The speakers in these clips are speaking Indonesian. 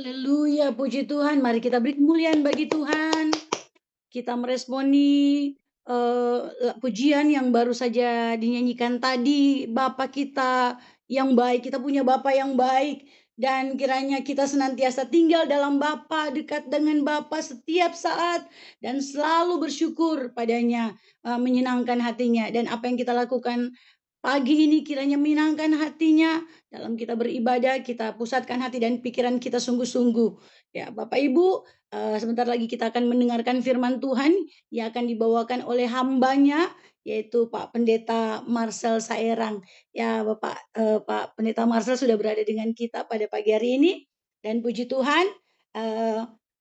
Haleluya, puji Tuhan. Mari kita beri kemuliaan bagi Tuhan. Kita meresponi pujian yang baru saja dinyanyikan tadi. Bapa kita yang baik, kita punya Bapa yang baik. Dan kiranya kita senantiasa tinggal dalam Bapa, dekat dengan Bapa setiap saat. Dan selalu bersyukur padanya, menyenangkan hatinya. Dan apa yang kita lakukan pagi ini kiranya menyenangkan hatinya. Dalam kita beribadah, kita pusatkan hati dan pikiran kita sungguh-sungguh. Ya, Bapak Ibu, sebentar lagi kita akan mendengarkan firman Tuhan yang akan dibawakan oleh hambanya, yaitu Pak Pendeta Marcel Saerang. Ya, Pak Pendeta Marcel sudah berada dengan kita pada pagi hari ini. Dan puji Tuhan,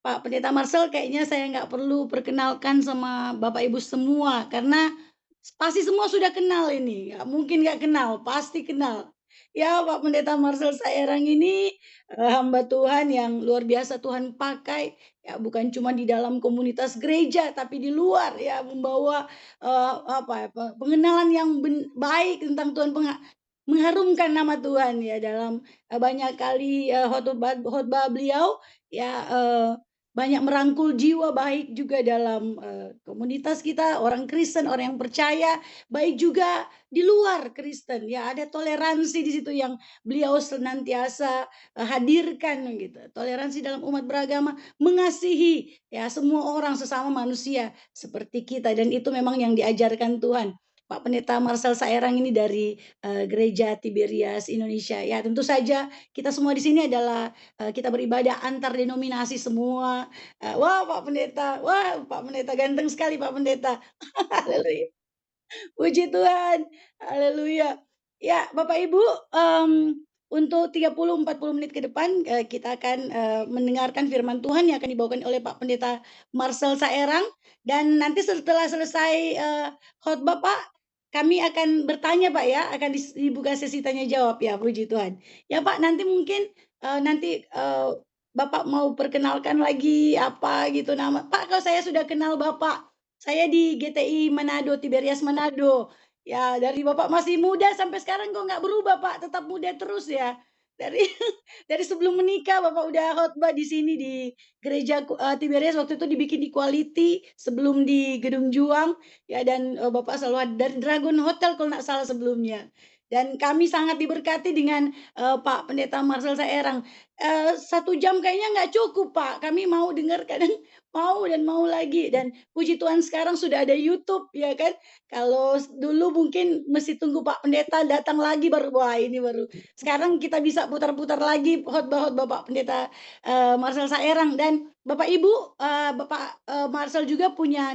Pak Pendeta Marcel kayaknya saya nggak perlu perkenalkan sama Bapak Ibu semua, karena pasti semua sudah kenal ini, nggak mungkin nggak kenal, pasti kenal. Ya, Pak Pendeta Marcel Saerang ini hamba Tuhan yang luar biasa Tuhan pakai, ya bukan cuma di dalam komunitas gereja, tapi di luar ya membawa pengenalan yang baik tentang Tuhan, mengharumkan nama Tuhan ya dalam banyak kali khotbah beliau ya banyak merangkul jiwa baik juga dalam komunitas kita, orang Kristen, orang yang percaya, baik juga di luar Kristen. Ya, ada toleransi di situ yang beliau senantiasa hadirkan gitu. Toleransi dalam umat beragama, mengasihi ya semua orang sesama manusia seperti kita, dan itu memang yang diajarkan Tuhan. Pak Pendeta Marcel Saerang ini dari Gereja Tiberias Indonesia. Ya, tentu saja kita semua di sini adalah kita beribadah antar denominasi semua. Wah, Pak Pendeta ganteng sekali Pak Pendeta. Haleluya. Puji Tuhan. Haleluya. Ya, Bapak Ibu, untuk 30-40 menit ke depan kita akan mendengarkan firman Tuhan yang akan dibawakan oleh Pak Pendeta Marcel Saerang, dan nanti setelah selesai khotbah Pak, kami akan bertanya Pak ya, akan dibuka sesi tanya jawab ya, puji Tuhan. Ya Pak, nanti mungkin Bapak mau perkenalkan lagi apa gitu nama. Pak, kalau saya sudah kenal Bapak, saya di GTI Manado, Tiberias Manado. Ya, dari Bapak masih muda sampai sekarang kok nggak berubah, Pak. Tetap muda terus ya. Dari dari sebelum menikah Bapak udah khotbah di sini di gereja Tiberias, waktu itu dibikin di Quality, sebelum di Gedung Juang ya, dan Bapak selalu ada dari Dragon Hotel kalau nggak salah sebelumnya. Dan kami sangat diberkati dengan Pak Pendeta Marcel Saerang. 1 jam kayaknya nggak cukup Pak. Kami mau dengar, kadang mau dan mau lagi. Dan puji Tuhan sekarang sudah ada YouTube ya kan. Kalau dulu mungkin mesti tunggu Pak Pendeta datang lagi baru, wah ini baru. Sekarang kita bisa putar-putar lagi khotbah-khotbah Pak Pendeta Marcel Saerang. Dan Bapak Ibu, Bapak Marcel juga punya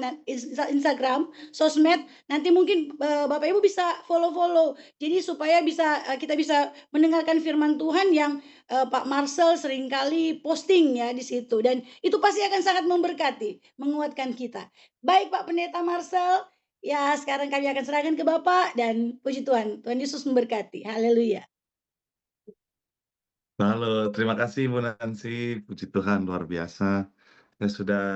Instagram, sosmed. Nanti mungkin Bapak Ibu bisa follow-follow. Jadi supaya kita bisa mendengarkan firman Tuhan yang Pak Marcel seringkali posting ya di situ, dan itu pasti akan sangat memberkati, menguatkan kita. Baik Pak Pendeta Marcel, ya sekarang kami akan serahkan ke Bapak, dan puji Tuhan, Tuhan Yesus memberkati. Haleluya. Halo, terima kasih Bu Nancy. Puji Tuhan luar biasa. Saya sudah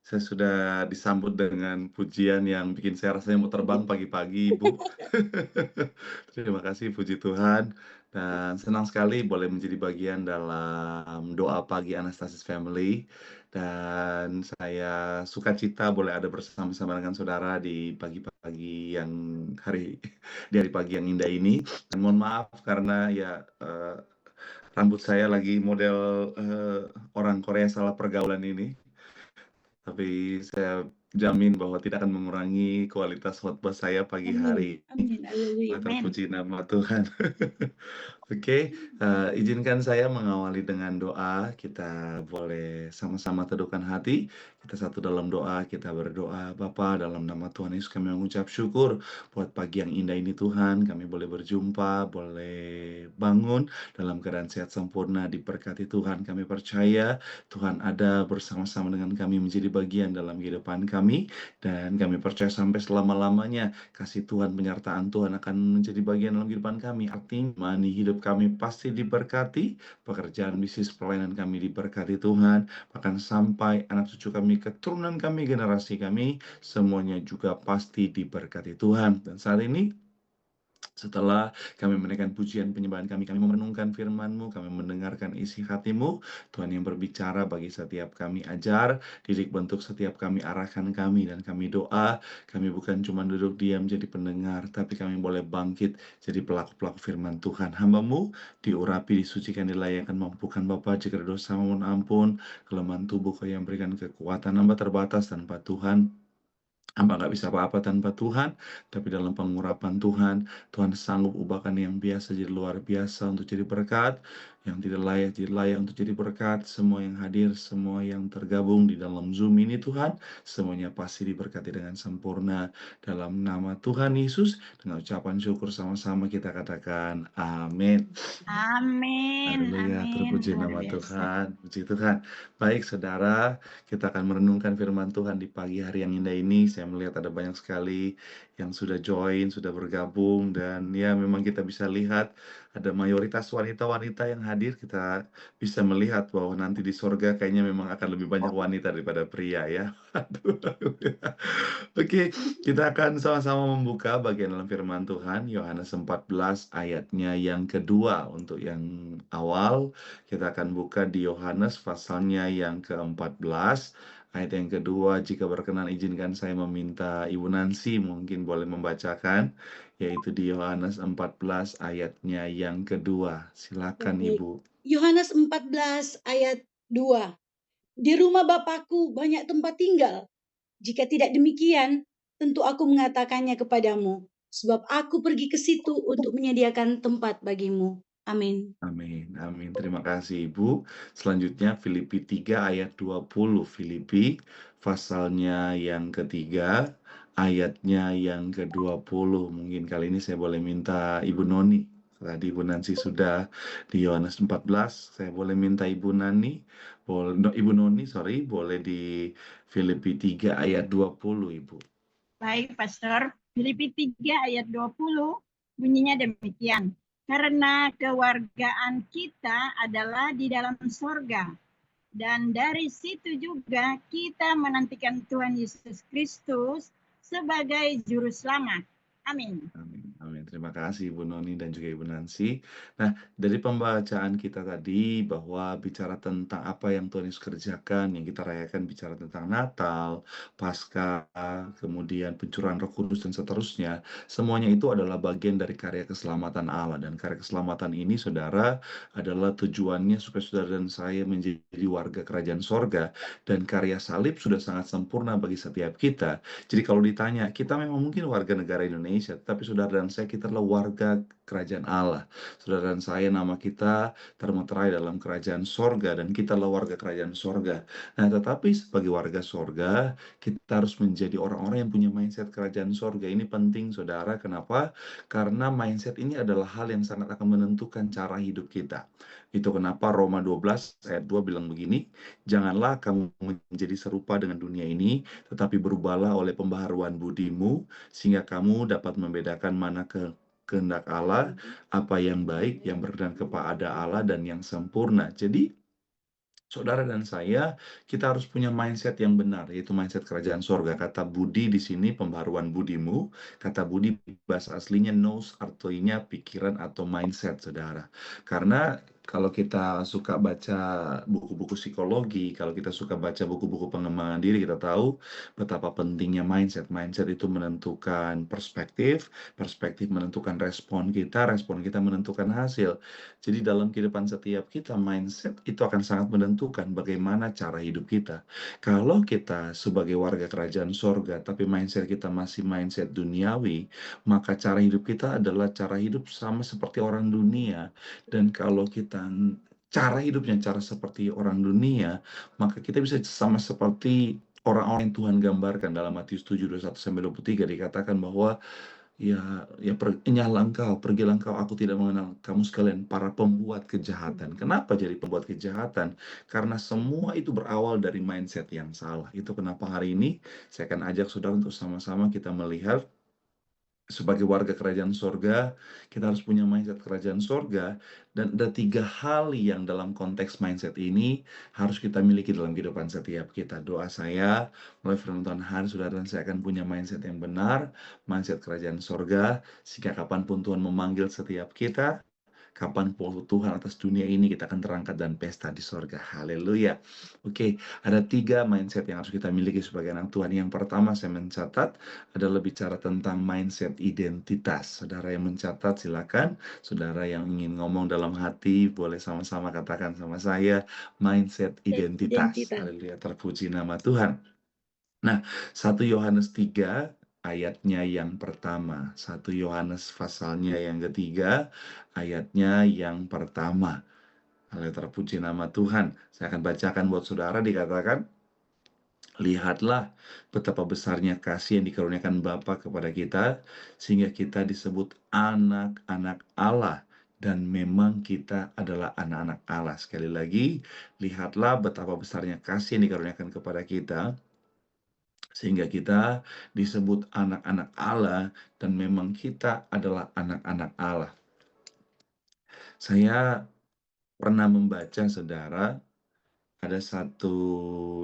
saya sudah disambut dengan pujian yang bikin saya rasanya mau terbang pagi-pagi, Bu. Terima kasih, puji Tuhan. Dan senang sekali boleh menjadi bagian dalam doa pagi Anastasis Family. Dan saya sukacita boleh ada bersama-sama dengan saudara di pagi-pagi yang di hari pagi yang indah ini. Dan mohon maaf karena ya rambut saya lagi model orang Korea salah pergaulan ini. Tapi saya jamin bahwa tidak akan mengurangi kualitas khotbah saya pagi hari. Amin. Haleluya. Terpuji nama Tuhan. Oke, izinkan saya mengawali dengan doa. Kita boleh sama-sama teduhkan hati. Kita satu dalam doa, kita berdoa. Bapa, dalam nama Tuhan Yesus kami mengucap syukur buat pagi yang indah ini Tuhan. Kami boleh berjumpa, boleh bangun dalam keadaan sehat sempurna, diberkati Tuhan. Kami percaya Tuhan ada bersama-sama dengan kami, menjadi bagian dalam kehidupan kami. Dan kami percaya sampai selama-lamanya kasih Tuhan, penyertaan Tuhan akan menjadi bagian dalam kehidupan kami. Artinya hidup kami pasti diberkati, pekerjaan bisnis pelayanan kami diberkati Tuhan, bahkan sampai anak cucu kami, keturunan kami, generasi kami, semuanya juga pasti diberkati Tuhan. Dan saat ini Setelah kami menaikkan pujian penyembahan kami merenungkan firman-Mu, kami mendengarkan isi hati-Mu, Tuhan yang berbicara bagi setiap kami ajar, didik bentuk setiap kami arahkan kami, dan kami doa, kami bukan cuma duduk diam jadi pendengar, tapi kami boleh bangkit jadi pelaku-pelaku firman Tuhan. Hamba-Mu diurapi, disucikan, dilayakkan, mampukan Bapa jika ada dosa mohon ampun, kelemahan tubuh Kau yang berikan kekuatan, hamba terbatas tanpa Tuhan. Hamba nggak bisa apa-apa tanpa Tuhan, tapi dalam pengurapan Tuhan, Tuhan sanggup ubahkan yang biasa jadi luar biasa untuk jadi berkat, yang tidak layak jadi layak untuk jadi berkat. Semua yang hadir, semua yang tergabung di dalam Zoom ini Tuhan, semuanya pasti diberkati dengan sempurna. Dalam nama Tuhan Yesus, dengan ucapan syukur sama-sama kita katakan amin. Amin, Haleluya, amin, terpuji luar nama biasa. Tuhan, puji Tuhan. Baik saudara, kita akan merenungkan firman Tuhan di pagi hari yang indah ini. Saya melihat ada banyak sekali yang sudah join, sudah bergabung, dan ya memang kita bisa lihat ada mayoritas wanita-wanita yang hadir. Kita bisa melihat bahwa nanti di sorga kayaknya memang akan lebih banyak wanita daripada pria ya. Aduh, Oke, kita akan sama-sama membuka bagian dalam firman Tuhan, Yohanes 14 ayatnya yang kedua. Untuk yang awal, kita akan buka di Yohanes pasalnya yang ke-14, ayat yang kedua. Jika berkenan izinkan saya meminta Ibu Nancy mungkin boleh membacakan, yaitu di Yohanes 14 ayatnya yang kedua. Silakan Baik. Ibu. Yohanes 14 ayat 2. Di rumah Bapakku banyak tempat tinggal. Jika tidak demikian, tentu aku mengatakannya kepadamu, sebab aku pergi ke situ untuk menyediakan tempat bagimu. Amin. Amin, amin. Terima kasih Ibu. Selanjutnya Filipi 3 ayat 20. Filipi pasalnya yang ketiga, ayatnya yang ke-20. Mungkin kali ini saya boleh minta Ibu Noni. Tadi Ibu Nancy sudah di Yohanes 14. Saya boleh minta Ibu Ibu Noni, boleh di Filipi 3 ayat 20, Ibu. Baik, Pastor. Filipi 3 ayat 20 bunyinya demikian. Karena kewargaan kita adalah di dalam sorga. Dan dari situ juga kita menantikan Tuhan Yesus Kristus sebagai Juru Selamat. Amin. Amin, amin. Terima kasih Ibu Noni dan juga Ibu Nancy. Nah, dari pembacaan kita tadi bahwa bicara tentang apa yang Tuhan Yesus kerjakan, yang kita rayakan bicara tentang Natal, Paskah, kemudian pencurahan Roh Kudus dan seterusnya, semuanya itu adalah bagian dari karya keselamatan Allah. Dan karya keselamatan ini, saudara, adalah tujuannya supaya saudara dan saya menjadi warga kerajaan sorga. Dan karya salib sudah sangat sempurna bagi setiap kita. Jadi kalau ditanya, kita memang mungkin warga negara Indonesia, tapi saudara dan saya, kita adalah warga kerajaan Allah. Saudara dan saya, nama kita termeterai dalam kerajaan sorga, dan kita adalah warga kerajaan sorga. Nah, tetapi sebagai warga sorga, kita harus menjadi orang-orang yang punya mindset kerajaan sorga. Ini penting, saudara. Kenapa? Karena mindset ini adalah hal yang sangat akan menentukan cara hidup kita. Itu kenapa Roma 12 ayat 2 bilang begini, janganlah kamu menjadi serupa dengan dunia ini, tetapi berubahlah oleh pembaharuan budimu, sehingga kamu dapat membedakan mana kehendak Allah, apa yang baik, yang berkenan kepada Allah, dan yang sempurna. Jadi, saudara dan saya, kita harus punya mindset yang benar, yaitu mindset kerajaan sorga. Kata budi di sini, pembaharuan budimu. Kata budi bahasa aslinya nous, artinya pikiran atau mindset, saudara. Karena kalau kita suka baca buku-buku psikologi, kalau kita suka baca buku-buku pengembangan diri, kita tahu betapa pentingnya mindset. Mindset itu menentukan perspektif, perspektif menentukan respon kita menentukan hasil. Jadi dalam kehidupan setiap kita, mindset itu akan sangat menentukan bagaimana cara hidup kita. Kalau kita sebagai warga kerajaan sorga, tapi mindset kita masih mindset duniawi, maka cara hidup kita adalah cara hidup sama seperti orang dunia. Dan kalau kita cara hidupnya cara seperti orang dunia, maka kita bisa sama seperti orang-orang yang Tuhan gambarkan dalam Matius 7, 21-23 dikatakan bahwa pergilah engkau, aku tidak mengenal kamu sekalian, para pembuat kejahatan. Kenapa jadi pembuat kejahatan? Karena semua itu berawal dari mindset yang salah. Itu kenapa hari ini saya akan ajak saudara untuk sama-sama kita melihat sebagai warga kerajaan sorga, kita harus punya mindset kerajaan sorga, dan ada 3 hal yang dalam konteks mindset ini harus kita miliki dalam kehidupan setiap kita. Doa saya, melalui firman Tuhan hari, saudara dan saya akan punya mindset yang benar, mindset kerajaan sorga, sehingga kapanpun Tuhan memanggil setiap kita, kapanpun Tuhan atas dunia ini kita akan terangkat dan pesta di sorga. Haleluya. Oke, ada 3 mindset yang harus kita miliki sebagai anak Tuhan. Yang pertama saya mencatat adalah bicara tentang mindset identitas. Saudara yang mencatat silakan. Saudara yang ingin ngomong dalam hati boleh sama-sama katakan sama saya, mindset identitas. Identitas. Haleluya, terpuji nama Tuhan. Nah, 1 Yohanes 3 ayatnya yang pertama. 1 Yohanes pasalnya yang ketiga, ayatnya yang pertama. Haleluya, terpuji nama Tuhan. Saya akan bacakan buat saudara, dikatakan, lihatlah betapa besarnya kasih yang dikaruniakan Bapa kepada kita, sehingga kita disebut anak-anak Allah. Dan memang kita adalah anak-anak Allah. Sekali lagi, lihatlah betapa besarnya kasih yang dikaruniakan kepada kita, sehingga kita disebut anak-anak Allah, dan memang kita adalah anak-anak Allah. Saya pernah membaca, saudara, ada satu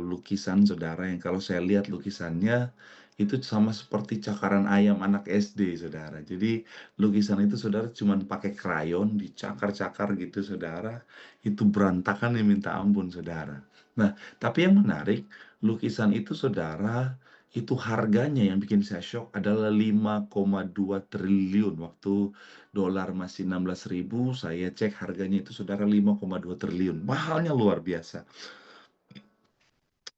lukisan, saudara, yang kalau saya lihat lukisannya, itu sama seperti cakaran ayam anak SD, saudara. Jadi lukisan itu, saudara, cuma pakai krayon, dicakar-cakar gitu, saudara. Itu berantakan yang minta ampun, saudara. Nah, tapi yang menarik, lukisan itu, saudara, itu harganya yang bikin saya shock adalah 5,2 triliun. Waktu dolar masih 16.000, saya cek harganya itu, saudara, 5,2 triliun. Mahalnya luar biasa.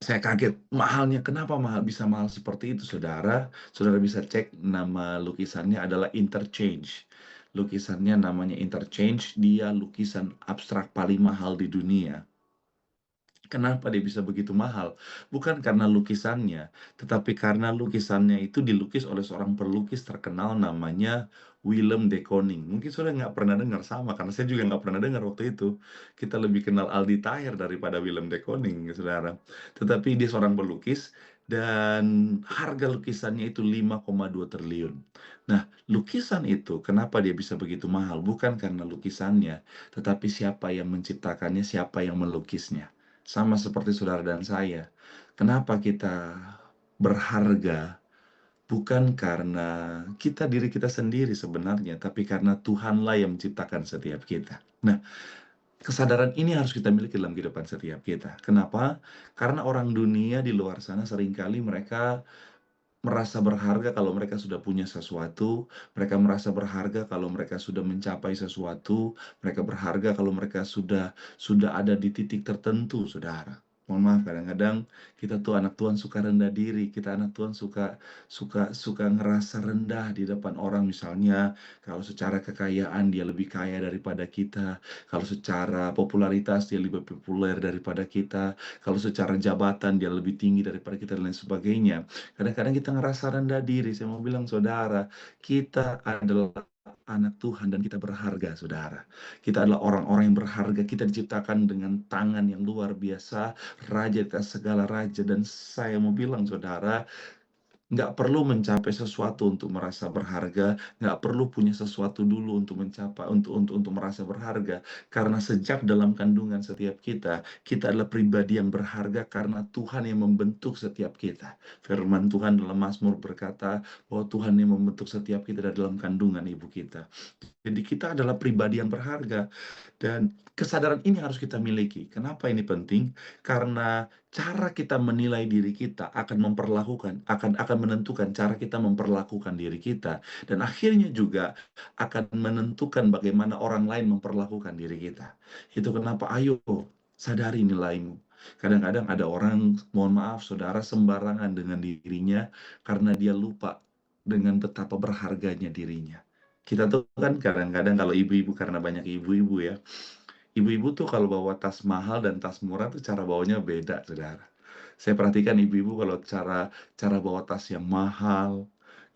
Saya kaget, mahalnya. Kenapa bisa mahal seperti itu, saudara? Saudara bisa cek, nama lukisannya adalah Interchange. Lukisannya namanya Interchange, dia lukisan abstrak paling mahal di dunia. Kenapa dia bisa begitu mahal? Bukan karena lukisannya, tetapi karena lukisannya itu dilukis oleh seorang pelukis terkenal namanya Willem de Kooning. Mungkin saudara nggak pernah dengar, sama, karena saya juga nggak pernah dengar waktu itu. Kita lebih kenal Aldi Taher daripada Willem de Kooning, saudara. Tetapi dia seorang pelukis, dan harga lukisannya itu 5,2 triliun. Nah, lukisan itu kenapa dia bisa begitu mahal? Bukan karena lukisannya, tetapi siapa yang menciptakannya, siapa yang melukisnya. Sama seperti saudara dan saya. Kenapa kita berharga? Bukan karena diri kita sendiri sebenarnya, tapi karena Tuhanlah yang menciptakan setiap kita. Nah, kesadaran ini harus kita miliki dalam kehidupan setiap kita. Kenapa? Karena orang dunia di luar sana seringkali mereka merasa berharga kalau mereka sudah punya sesuatu, mereka merasa berharga kalau mereka sudah mencapai sesuatu, mereka berharga kalau mereka sudah ada di titik tertentu, saudara. Mohon maaf, kadang-kadang kita tuh anak Tuhan suka rendah diri, kita anak Tuhan suka ngerasa rendah di depan orang. Misalnya, kalau secara kekayaan dia lebih kaya daripada kita, kalau secara popularitas dia lebih populer daripada kita, kalau secara jabatan dia lebih tinggi daripada kita, dan lain sebagainya. Kadang-kadang kita ngerasa rendah diri. Saya mau bilang, saudara, kita adalah anak Tuhan dan kita berharga, saudara. Kita adalah orang-orang yang berharga. Kita diciptakan dengan tangan yang luar biasa, raja di atas segala raja. Dan saya mau bilang, saudara, nggak perlu mencapai sesuatu untuk merasa berharga, nggak perlu punya sesuatu dulu untuk mencapai, untuk merasa berharga. Karena sejak dalam kandungan setiap kita adalah pribadi yang berharga karena Tuhan yang membentuk setiap kita. Firman Tuhan dalam Mazmur berkata bahwa Tuhan yang membentuk setiap kita dalam kandungan ibu kita. Jadi kita adalah pribadi yang berharga. Dan kesadaran ini harus kita miliki. Kenapa ini penting? Karena cara kita menilai diri kita akan menentukan cara kita memperlakukan diri kita, dan akhirnya juga akan menentukan bagaimana orang lain memperlakukan diri kita. Itu kenapa ayo sadari nilaimu. Kadang-kadang ada orang, mohon maaf saudara, sembarangan dengan dirinya karena dia lupa dengan betapa berharganya dirinya. Kita tuh kan kadang-kadang kalau ibu-ibu, karena banyak ibu-ibu ya, ibu-ibu tuh kalau bawa tas mahal dan tas murah tuh cara bawanya beda, saudara. Saya perhatikan ibu-ibu kalau cara bawa tas yang mahal,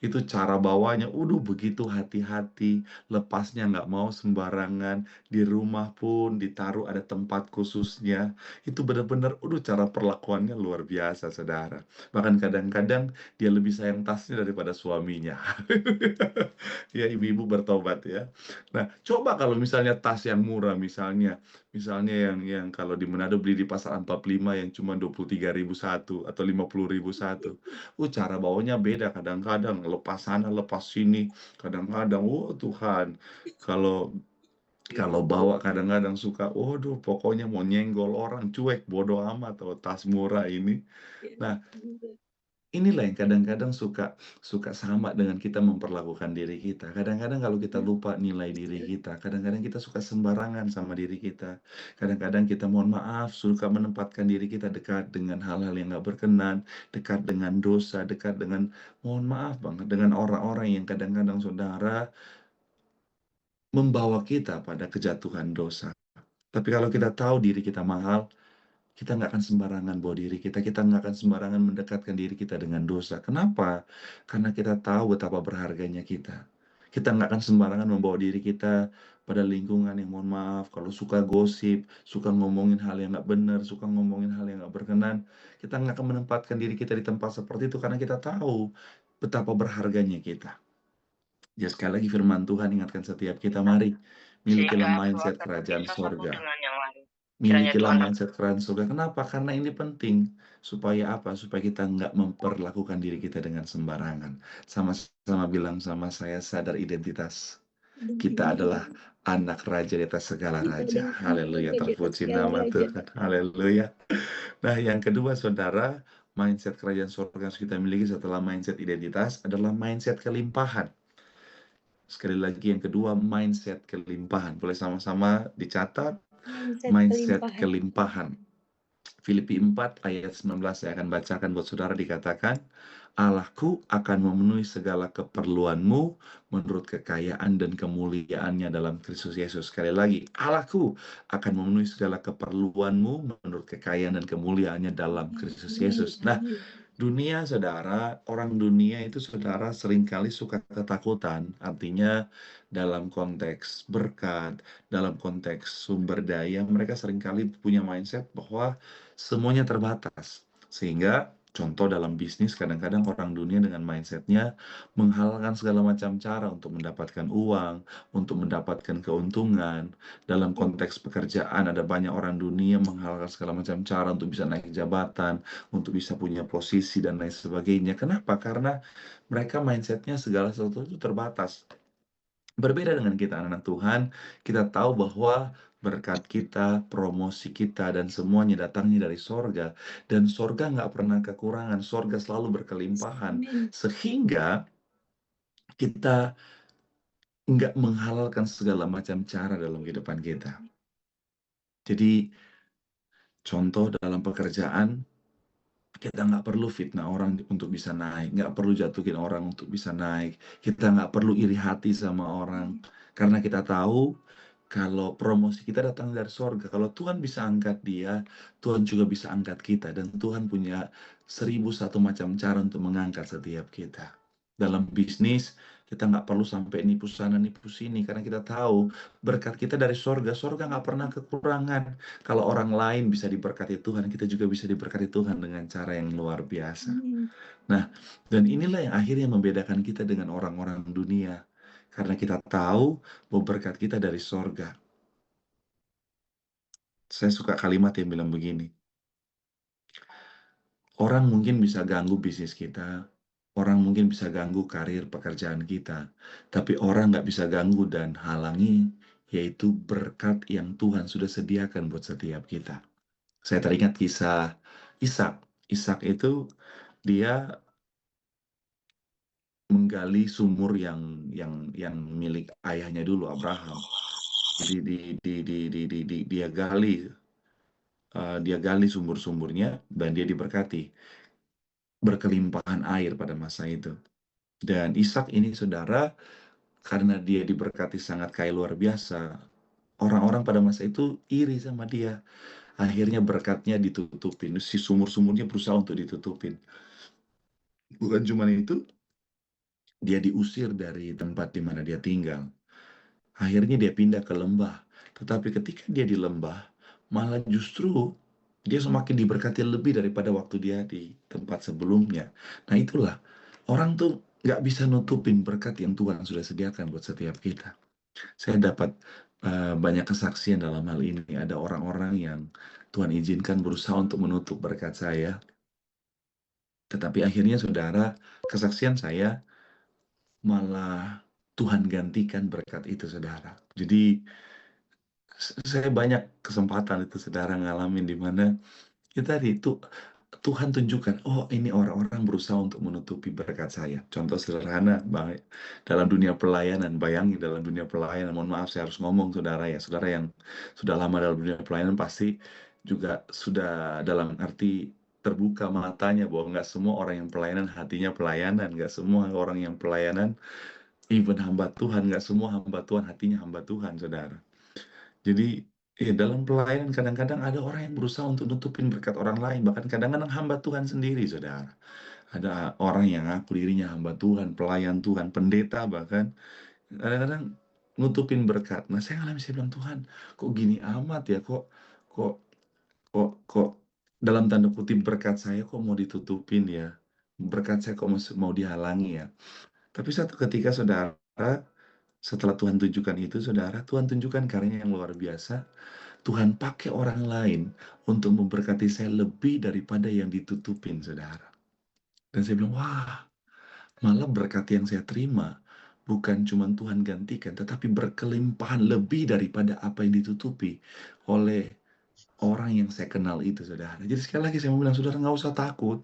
Itu cara bawanya, begitu hati-hati, lepasnya nggak mau sembarangan, di rumah pun ditaruh ada tempat khususnya. Itu benar-benar, cara perlakuannya luar biasa, saudara. Bahkan kadang-kadang dia lebih sayang tasnya daripada suaminya. Ya, ibu-ibu bertobat ya. Nah, coba kalau misalnya tas yang murah, misalnya yang kalau di Manado beli di pasar 45 yang cuma 23.000 satu atau 50.000 satu. Cara bawanya beda kadang-kadang, lepas sana, lepas sini, kadang-kadang, Tuhan, kalau kalau bawa kadang-kadang suka, pokoknya mau nyenggol orang, cuek, bodoh amat, tas murah ini. Nah, inilah yang kadang-kadang suka suka sama dengan kita memperlakukan diri kita. Kadang-kadang kalau kita lupa nilai diri kita, kadang-kadang kita suka sembarangan sama diri kita. Kadang-kadang kita, mohon maaf, suka menempatkan diri kita dekat dengan hal-hal yang nggak berkenan, dekat dengan dosa, dekat dengan, mohon maaf banget, dengan orang-orang yang kadang-kadang, saudara, membawa kita pada kejatuhan dosa. Tapi kalau kita tahu diri kita mahal, kita nggak akan sembarangan bawa diri kita nggak akan sembarangan mendekatkan diri kita dengan dosa. Kenapa? Karena kita tahu betapa berharganya kita. Kita nggak akan sembarangan membawa diri kita pada lingkungan yang, mohon maaf, kalau suka gosip, suka ngomongin hal yang nggak benar, suka ngomongin hal yang nggak berkenan, kita nggak akan menempatkan diri kita di tempat seperti itu karena kita tahu betapa berharganya kita. Ya, sekali lagi firman Tuhan ingatkan setiap kita, mari milikilah mindset kerajaan sorga. Milikilah mindset kerajaan surga. Kenapa? Karena ini penting. Supaya apa? Supaya kita nggak memperlakukan diri kita dengan sembarangan. Sama-sama bilang sama saya, sadar identitas. Kita adalah anak raja di atas segala raja. Haleluya, terpuji nama Tuhan. Haleluya. Nah, yang kedua, saudara, mindset kerajaan surga yang harus kita miliki setelah mindset identitas adalah mindset kelimpahan. Sekali lagi, yang kedua, mindset kelimpahan. Boleh sama-sama dicatat. Mindset kelimpahan. Filipi 4 ayat 19 saya akan bacakan buat saudara, dikatakan, Allahku akan memenuhi segala keperluanmu menurut kekayaan dan kemuliaannya dalam Kristus Yesus. Sekali lagi, Allahku akan memenuhi segala keperluanmu menurut kekayaan dan kemuliaannya dalam Kristus Yesus. Nah, dunia, saudara, orang dunia itu, saudara, seringkali suka ketakutan. Artinya dalam konteks berkat, dalam konteks sumber daya, mereka seringkali punya mindset bahwa semuanya terbatas. Sehingga contoh dalam bisnis, kadang-kadang orang dunia dengan mindsetnya menghalalkan segala macam cara untuk mendapatkan uang, untuk mendapatkan keuntungan. Dalam konteks pekerjaan, ada banyak orang dunia menghalalkan segala macam cara untuk bisa naik jabatan, untuk bisa punya posisi dan lain sebagainya. Kenapa? Karena mereka mindsetnya segala sesuatu itu terbatas. Berbeda dengan kita anak Tuhan, kita tahu bahwa berkat kita, promosi kita, dan semuanya datangnya dari sorga. Dan sorga nggak pernah kekurangan, sorga selalu berkelimpahan. Sehingga kita nggak menghalalkan segala macam cara dalam kehidupan kita. Jadi, contoh dalam pekerjaan, kita nggak perlu fitnah orang untuk bisa naik, nggak perlu jatuhin orang untuk bisa naik, kita nggak perlu iri hati sama orang, karena kita tahu kalau promosi kita datang dari sorga. Kalau Tuhan bisa angkat dia, Tuhan juga bisa angkat kita, dan Tuhan punya 1001 macam cara untuk mengangkat setiap kita. Dalam bisnis, kita nggak perlu sampai nipu sana, nipu sini, karena kita tahu berkat kita dari sorga. Sorga nggak pernah kekurangan. Kalau orang lain bisa diberkati Tuhan, kita juga bisa diberkati Tuhan dengan cara yang luar biasa. Nah, dan inilah yang akhirnya membedakan kita dengan orang-orang dunia. Karena kita tahu bahwa berkat kita dari sorga. Saya suka kalimat yang bilang begini. Orang mungkin bisa ganggu bisnis kita. Orang mungkin bisa ganggu karir pekerjaan kita. Tapi orang nggak bisa ganggu dan halangi, yaitu berkat yang Tuhan sudah sediakan buat setiap kita. Saya teringat kisah Ishak. Ishak itu dia menggali sumur yang milik ayahnya dulu, Abraham. Jadi dia gali sumur-sumurnya dan dia diberkati berkelimpahan air pada masa itu. Dan Ishak ini, saudara, karena dia diberkati sangat kaya luar biasa, orang-orang pada masa itu iri sama dia. Akhirnya berkatnya ditutupin, si sumur-sumurnya berusaha untuk ditutupin. Bukan cuma itu, dia diusir dari tempat di mana dia tinggal. Akhirnya dia pindah ke lembah. Tetapi ketika dia di lembah, malah justru dia semakin diberkati lebih daripada waktu dia di tempat sebelumnya. Nah itulah, orang tuh nggak bisa nutupin berkat yang Tuhan sudah sediakan buat setiap kita. Saya dapat banyak kesaksian dalam hal ini. Ada orang-orang yang Tuhan izinkan berusaha untuk menutup berkat saya. Tetapi akhirnya saudara, kesaksian saya malah Tuhan gantikan berkat itu saudara. Jadi saya banyak kesempatan itu saudara ngalamin di mana kita itu Tuhan tunjukkan, oh ini orang-orang berusaha untuk menutupi berkat saya. Contoh sederhana, dalam dunia pelayanan, bayangin dalam dunia pelayanan, mohon maaf saya harus ngomong saudara ya, saudara yang sudah lama dalam dunia pelayanan pasti juga sudah dalam arti terbuka matanya bahwa nggak semua orang yang pelayanan hatinya pelayanan, nggak semua orang yang pelayanan, even hamba Tuhan, nggak semua hamba Tuhan hatinya hamba Tuhan, saudara. Jadi, dalam pelayanan kadang-kadang ada orang yang berusaha untuk nutupin berkat orang lain, bahkan kadang-kadang hamba Tuhan sendiri, saudara. Ada orang yang ngaku dirinya hamba Tuhan, pelayan Tuhan, pendeta bahkan, kadang-kadang nutupin berkat. Nah, saya bilang, Tuhan, kok gini amat ya, kok kok kok dalam tanda kutip berkat saya kok mau ditutupin ya, berkat saya kok mau dihalangi ya. Tapi satu ketika saudara, setelah Tuhan tunjukkan itu, saudara, Tuhan tunjukkan karyanya yang luar biasa. Tuhan pakai orang lain untuk memberkati saya lebih daripada yang ditutupin, saudara. Dan saya bilang, wah, malah berkat yang saya terima bukan cuma Tuhan gantikan, tetapi berkelimpahan lebih daripada apa yang ditutupi oleh orang yang saya kenal itu, saudara. Jadi sekali lagi saya mau bilang, saudara, nggak usah takut.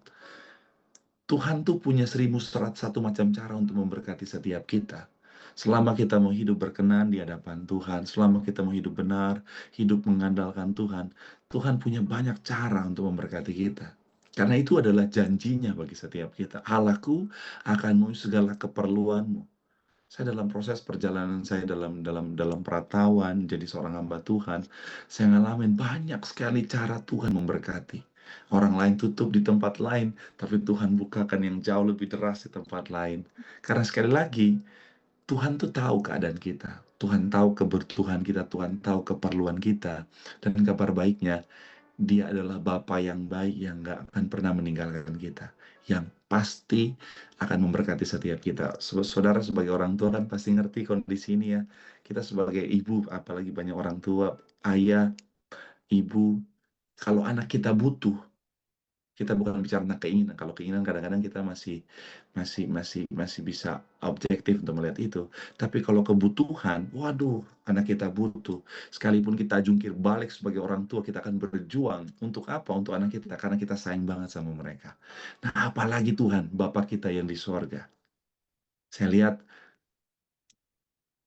Tuhan tuh punya 1.101 macam cara untuk memberkati setiap kita. Selama kita mau hidup berkenan di hadapan Tuhan, selama kita mau hidup benar, hidup mengandalkan Tuhan, Tuhan punya banyak cara untuk memberkati kita. Karena itu adalah janjinya bagi setiap kita. Allahku akan memenuhi segala keperluanmu. Saya dalam proses perjalanan saya dalam peratawan jadi seorang hamba Tuhan, saya ngalamin banyak sekali cara Tuhan memberkati. Orang lain tutup di tempat lain, tapi Tuhan bukakan yang jauh lebih deras di tempat lain. Karena sekali lagi, Tuhan tuh tahu keadaan kita. Tuhan tahu kebutuhan kita, Tuhan tahu keperluan kita. Dan kabar baiknya, Dia adalah Bapa yang baik yang nggak akan pernah meninggalkan kita. Yang pasti akan memberkati setiap kita. Saudara sebagai orang tua kan pasti ngerti kondisi ini ya. Kita sebagai ibu, apalagi banyak orang tua, ayah, ibu, kalau anak kita butuh, kita bukan bicara tentang keinginan. Kalau keinginan kadang-kadang kita masih bisa objektif untuk melihat itu. Tapi kalau kebutuhan, waduh, anak kita butuh. Sekalipun kita jungkir balik sebagai orang tua, kita akan berjuang. Untuk apa? Untuk anak kita. Karena kita sayang banget sama mereka. Nah, apalagi Tuhan, Bapa kita yang di sorga. Saya lihat,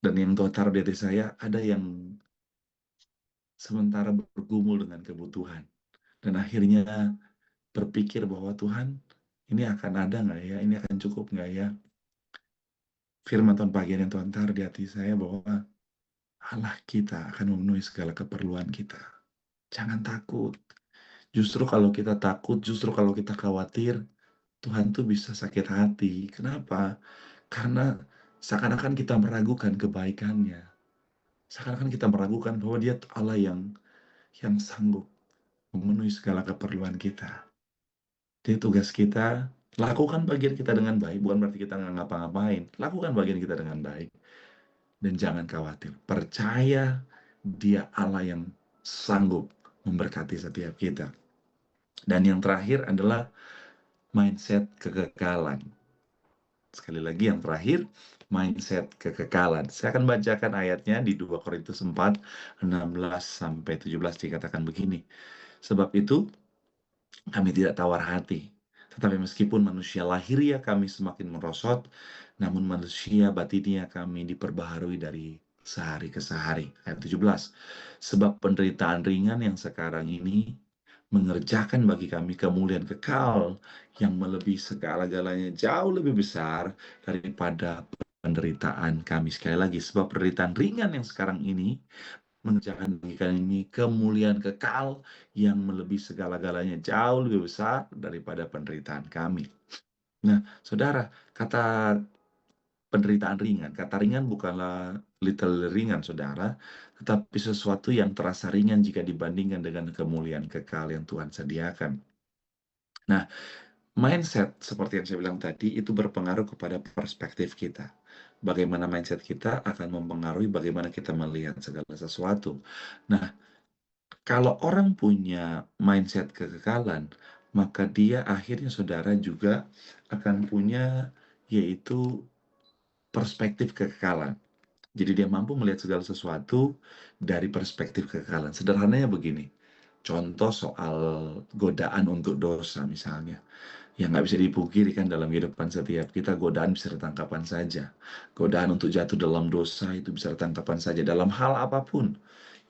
dan yang Tuhan taruh di hati saya, ada yang sementara bergumul dengan kebutuhan. Dan akhirnya berpikir bahwa Tuhan, ini akan ada nggak ya? Ini akan cukup nggak ya? Firman Tuhan bagian yang Tuhan taruh di hati saya bahwa Allah kita akan memenuhi segala keperluan kita. Jangan takut. Justru kalau kita takut, justru kalau kita khawatir, Tuhan tuh bisa sakit hati. Kenapa? Karena seakan-akan kita meragukan kebaikannya. Seakan-akan kita meragukan bahwa Dia Allah yang sanggup memenuhi segala keperluan kita. Jadi tugas kita, lakukan bagian kita dengan baik, bukan berarti kita nggak ngapa-ngapain. Lakukan bagian kita dengan baik. Dan jangan khawatir, percaya Dia Allah yang sanggup memberkati setiap kita. Dan yang terakhir adalah mindset kekekalan. Sekali lagi yang terakhir, mindset kekekalan. Saya akan bacakan ayatnya di 2 Korintus 4, 16-17 dikatakan begini. Sebab itu, kami tidak tawar hati. Tetapi meskipun manusia lahiriah kami semakin merosot, namun manusia batinnya kami diperbaharui dari sehari ke sehari. Ayat 17. Sebab penderitaan ringan yang sekarang ini mengerjakan bagi kami kemuliaan kekal yang melebihi segala-galanya jauh lebih besar daripada penderitaan kami. Sekali lagi, sebab penderitaan ringan yang sekarang ini mengerjakan bagi kami kemuliaan kekal yang melebihi segala-galanya jauh lebih besar daripada penderitaan kami. Nah, saudara, kata penderitaan ringan. Kata ringan bukanlah literally ringan, saudara, tetapi sesuatu yang terasa ringan jika dibandingkan dengan kemuliaan kekal yang Tuhan sediakan. Nah, mindset seperti yang saya bilang tadi itu berpengaruh kepada perspektif kita. Bagaimana mindset kita akan mempengaruhi bagaimana kita melihat segala sesuatu. Nah, kalau orang punya mindset kekekalan, maka dia akhirnya saudara juga akan punya yaitu perspektif kekekalan. Jadi dia mampu melihat segala sesuatu dari perspektif kekekalan. Sederhananya begini, contoh soal godaan untuk dosa misalnya. Yang nggak bisa dipungkiri kan dalam kehidupan setiap kita, godaan bisa datang kapan saja. Godaan untuk jatuh dalam dosa itu bisa datang kapan saja. Dalam hal apapun,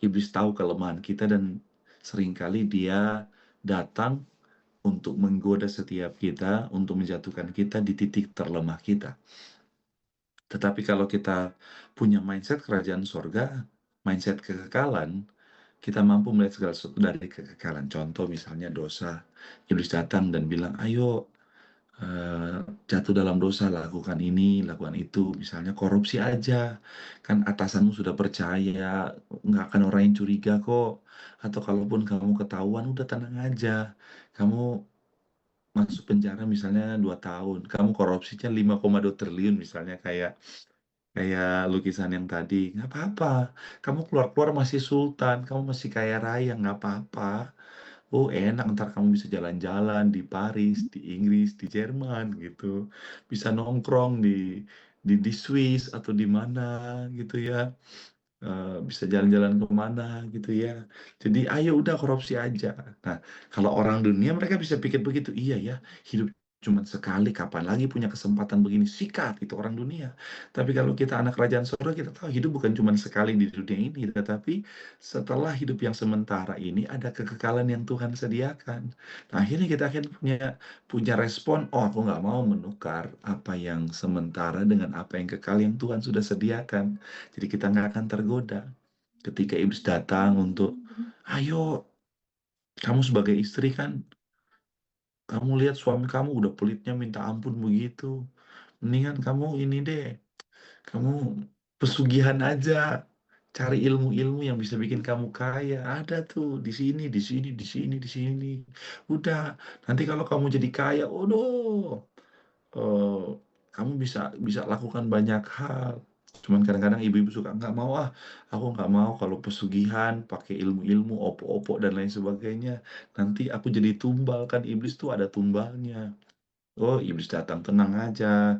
iblis tahu kelemahan kita dan seringkali dia datang untuk menggoda setiap kita, untuk menjatuhkan kita di titik terlemah kita. Tetapi kalau kita punya mindset kerajaan sorga, mindset kekekalan, kita mampu melihat segala sesuatu dari kekekalan. Contoh misalnya dosa, iblis datang dan bilang, ayo jatuh dalam dosa, lakukan ini, lakukan itu. Misalnya korupsi aja, kan atasanmu sudah percaya, nggak akan orang yang curiga kok. Atau kalaupun kamu ketahuan, udah tenang aja. Kamu masuk penjara misalnya 2 tahun, kamu korupsinya 5,2 triliun misalnya kayak kayak lukisan yang tadi, nggak apa-apa. Kamu keluar-keluar masih sultan, kamu masih kaya raya, nggak apa-apa. Oh enak, ntar kamu bisa jalan-jalan di Paris, di Inggris, di Jerman gitu. Bisa nongkrong di Swiss atau di mana gitu ya. Bisa jalan-jalan ke mana gitu ya. Jadi ayo udah korupsi aja. Nah, kalau orang dunia mereka bisa pikir begitu, iya ya, hidup cuma sekali, kapan lagi punya kesempatan begini, sikat itu orang dunia. Tapi kalau kita anak kerajaan surga, kita tahu hidup bukan cuma sekali di dunia ini, tetapi setelah hidup yang sementara ini ada kekekalan yang Tuhan sediakan. Nah, akhirnya kita akan punya respon, oh aku nggak mau menukar apa yang sementara dengan apa yang kekal yang Tuhan sudah sediakan. Jadi kita nggak akan tergoda ketika iblis datang untuk, ayo, kamu sebagai istri kan, kamu lihat suami kamu udah pelitnya minta ampun begitu. Mendingan kamu ini deh, kamu pesugihan aja. Cari ilmu-ilmu yang bisa bikin kamu kaya. Ada tuh di sini, di sini, di sini, di sini. Udah, nanti kalau kamu jadi kaya, oh eh, kamu bisa bisa lakukan banyak hal. Cuman kadang-kadang ibu-ibu suka nggak mau aku nggak mau kalau pesugihan pakai ilmu-ilmu opo-opo dan lain sebagainya. Nanti aku jadi tumbal kan iblis tuh ada tumbalnya. Oh iblis datang tenang aja.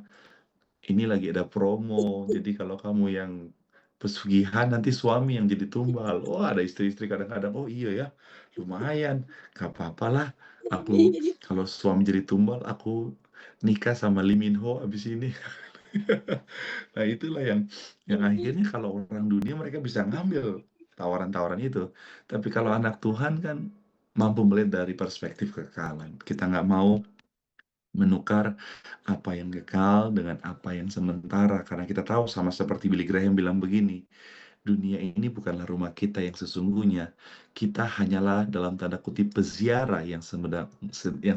Ini lagi ada promo. Jadi kalau kamu yang pesugihan nanti suami yang jadi tumbal. Oh ada istri-istri kadang-kadang. Oh iya ya lumayan. Gak apa-apa lah. Aku kalau suami jadi tumbal aku nikah sama Lee Min Ho abis ini. Nah, itulah yang akhirnya kalau orang dunia mereka bisa ngambil tawaran-tawaran itu. Tapi kalau anak Tuhan kan mampu melihat dari perspektif kekekalan. Kita nggak mau menukar apa yang kekal dengan apa yang sementara. Karena kita tahu sama seperti Billy Graham bilang begini, dunia ini bukanlah rumah kita yang sesungguhnya. Kita hanyalah dalam tanda kutip peziarah yang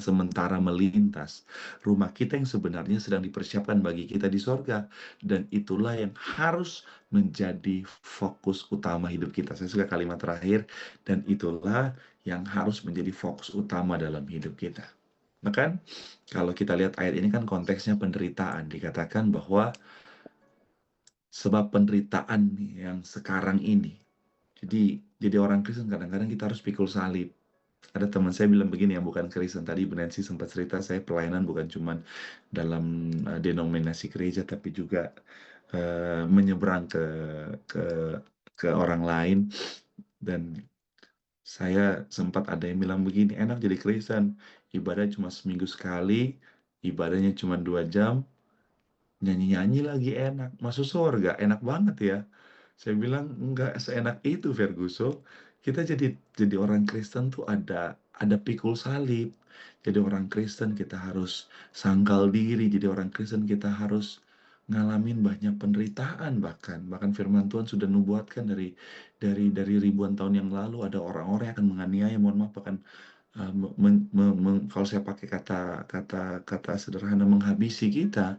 sementara melintas. Rumah kita yang sebenarnya sedang dipersiapkan bagi kita di sorga. Dan itulah yang harus menjadi fokus utama hidup kita. Saya suka kalimat terakhir, dan itulah yang harus menjadi fokus utama dalam hidup kita. Bahkan kalau kita lihat ayat ini kan konteksnya penderitaan. Dikatakan bahwa sebab penderitaan yang sekarang ini. Jadi orang Kristen kadang-kadang kita harus pikul salib. Ada teman saya bilang begini yang bukan Kristen. Tadi Bu Nancy sempat cerita saya pelayanan bukan cuma dalam denominasi gereja tapi juga menyeberang ke ke orang lain. Dan saya sempat ada yang bilang begini, enak jadi Kristen, ibadah cuma seminggu sekali, ibadahnya cuma 2 jam, nyanyi-nyanyi lagi enak, masuk surga, enak banget ya. Saya bilang enggak seenak itu Ferguson. Kita jadi orang Kristen tuh ada pikul salib. Jadi orang Kristen kita harus sangkal diri. Jadi orang Kristen kita harus ngalamin banyak penderitaan bahkan firman Tuhan sudah nubuatkan dari ribuan tahun yang lalu ada orang-orang yang akan menganiaya, mohon maaf, akan kalau saya pakai kata sederhana menghabisi kita.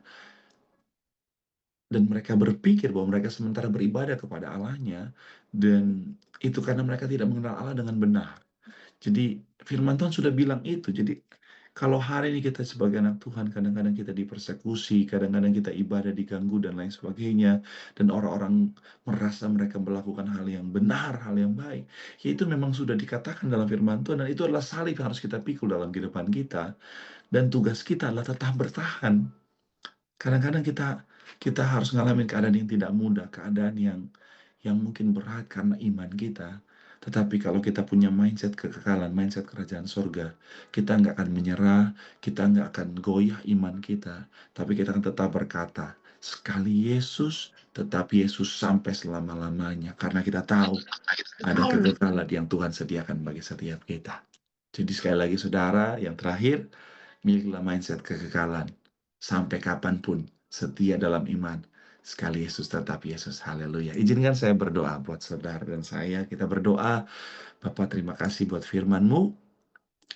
Dan mereka berpikir bahwa mereka sementara beribadah kepada Allahnya, dan itu karena mereka tidak mengenal Allah dengan benar. Jadi firman Tuhan sudah bilang itu. Jadi kalau hari ini kita sebagai anak Tuhan, kadang-kadang kita dipersekusi, kadang-kadang kita ibadah diganggu dan lain sebagainya, dan orang-orang merasa mereka melakukan hal yang benar, hal yang baik, ya itu memang sudah dikatakan dalam firman Tuhan, dan itu adalah salib yang harus kita pikul dalam kehidupan kita, dan tugas kita adalah tetap bertahan. Kadang-kadang kita harus ngalamin keadaan yang tidak mudah, keadaan yang mungkin berat karena iman kita. Tetapi kalau kita punya mindset kekekalan, mindset kerajaan surga, kita nggak akan menyerah, kita nggak akan goyah iman kita, tapi kita akan tetap berkata, sekali Yesus, tetap Yesus sampai selama-lamanya. Karena kita tahu ada kekekalan yang Tuhan sediakan bagi setiap kita. Jadi sekali lagi saudara, yang terakhir, milikilah mindset kekekalan. Sampai kapanpun setia dalam iman. Sekali Yesus tetap Yesus. Haleluya. Izinkan saya berdoa buat saudara dan saya. Kita berdoa, Bapa terima kasih buat firman-Mu.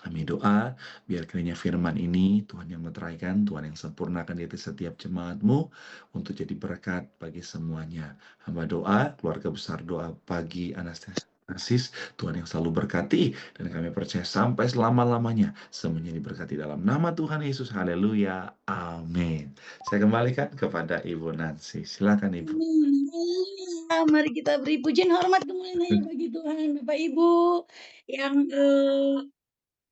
Kami doa, biar kiranya firman ini Tuhan yang meteraikan, Tuhan yang sempurnakan di atas setiap jemaat-Mu untuk jadi berkat bagi semuanya. Hamba doa, keluarga besar doa pagi Anastasis, Tuhan yang selalu berkati, dan kami percaya sampai selama-lamanya semuanya diberkati dalam nama Tuhan Yesus. Haleluya. Amin. Saya kembalikan kepada Ibu Nancy. Silakan Ibu. Haleluya. Mari kita beri pujian hormat kemuliaan bagi Tuhan. Bapak Ibu yang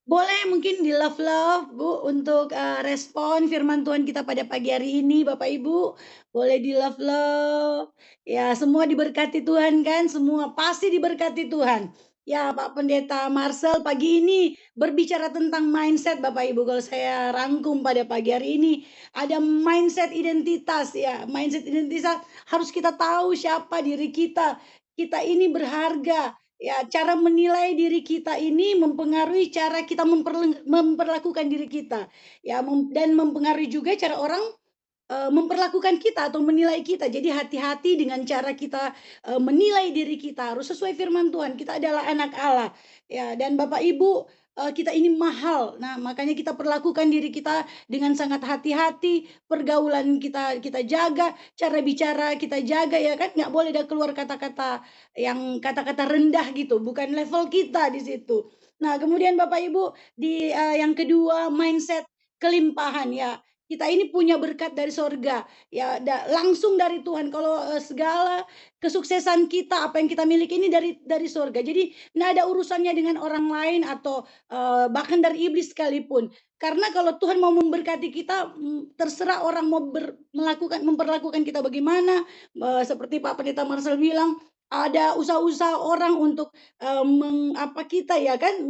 boleh mungkin di love Bu untuk respon firman Tuhan kita pada pagi hari ini, Bapak Ibu. Boleh di love. Ya, semua diberkati Tuhan kan? Semua pasti diberkati Tuhan. Ya, Pak Pendeta Marcel pagi ini berbicara tentang mindset, Bapak Ibu. Kalau saya rangkum pada pagi hari ini, ada mindset identitas ya. Mindset identitas harus kita tahu siapa diri kita. Kita ini berharga. Ya, cara menilai diri kita ini mempengaruhi cara kita memperlakukan diri kita. Ya, dan mempengaruhi juga cara orang memperlakukan kita atau menilai kita. Jadi hati-hati dengan cara kita menilai diri kita. Harus sesuai firman Tuhan. Kita adalah anak Allah. Ya, dan Bapak Ibu, kita ini mahal. Nah, makanya kita perlakukan diri kita dengan sangat hati-hati. Pergaulan kita jaga, cara bicara kita jaga ya kan. Nggak boleh ada keluar kata-kata yang kata-kata rendah gitu. Bukan level kita di situ. Nah, kemudian Bapak Ibu di yang kedua mindset kelimpahan ya. Kita ini punya berkat dari sorga, ya langsung dari Tuhan. Kalau segala kesuksesan kita, apa yang kita miliki ini dari sorga. Jadi nggak ada urusannya dengan orang lain atau bahkan dari iblis sekalipun. Karena kalau Tuhan mau memberkati kita, terserah orang mau memperlakukan kita bagaimana. Seperti Pak Pendeta Marcel bilang, ada usaha-usaha orang untuk kita ya kan,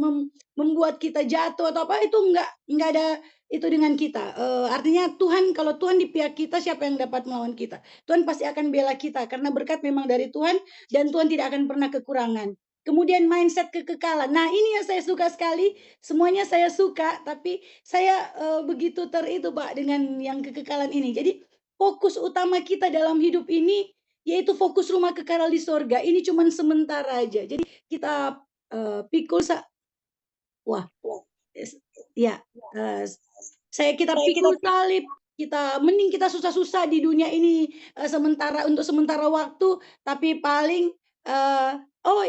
membuat kita jatuh atau apa, itu nggak ada itu dengan kita. Artinya Tuhan, kalau Tuhan di pihak kita, siapa yang dapat melawan kita? Tuhan pasti akan bela kita karena berkat memang dari Tuhan dan Tuhan tidak akan pernah kekurangan. Kemudian mindset kekekalan. Nah, ini yang saya suka sekali. Semuanya saya suka, tapi saya begitu Pak dengan yang kekekalan ini. Jadi fokus utama kita dalam hidup ini yaitu fokus rumah kekal di sorga. Ini cuma sementara aja. Jadi kita pikul ya, kita pikul salib, mending kita susah-susah di dunia ini untuk sementara waktu, tapi paling oh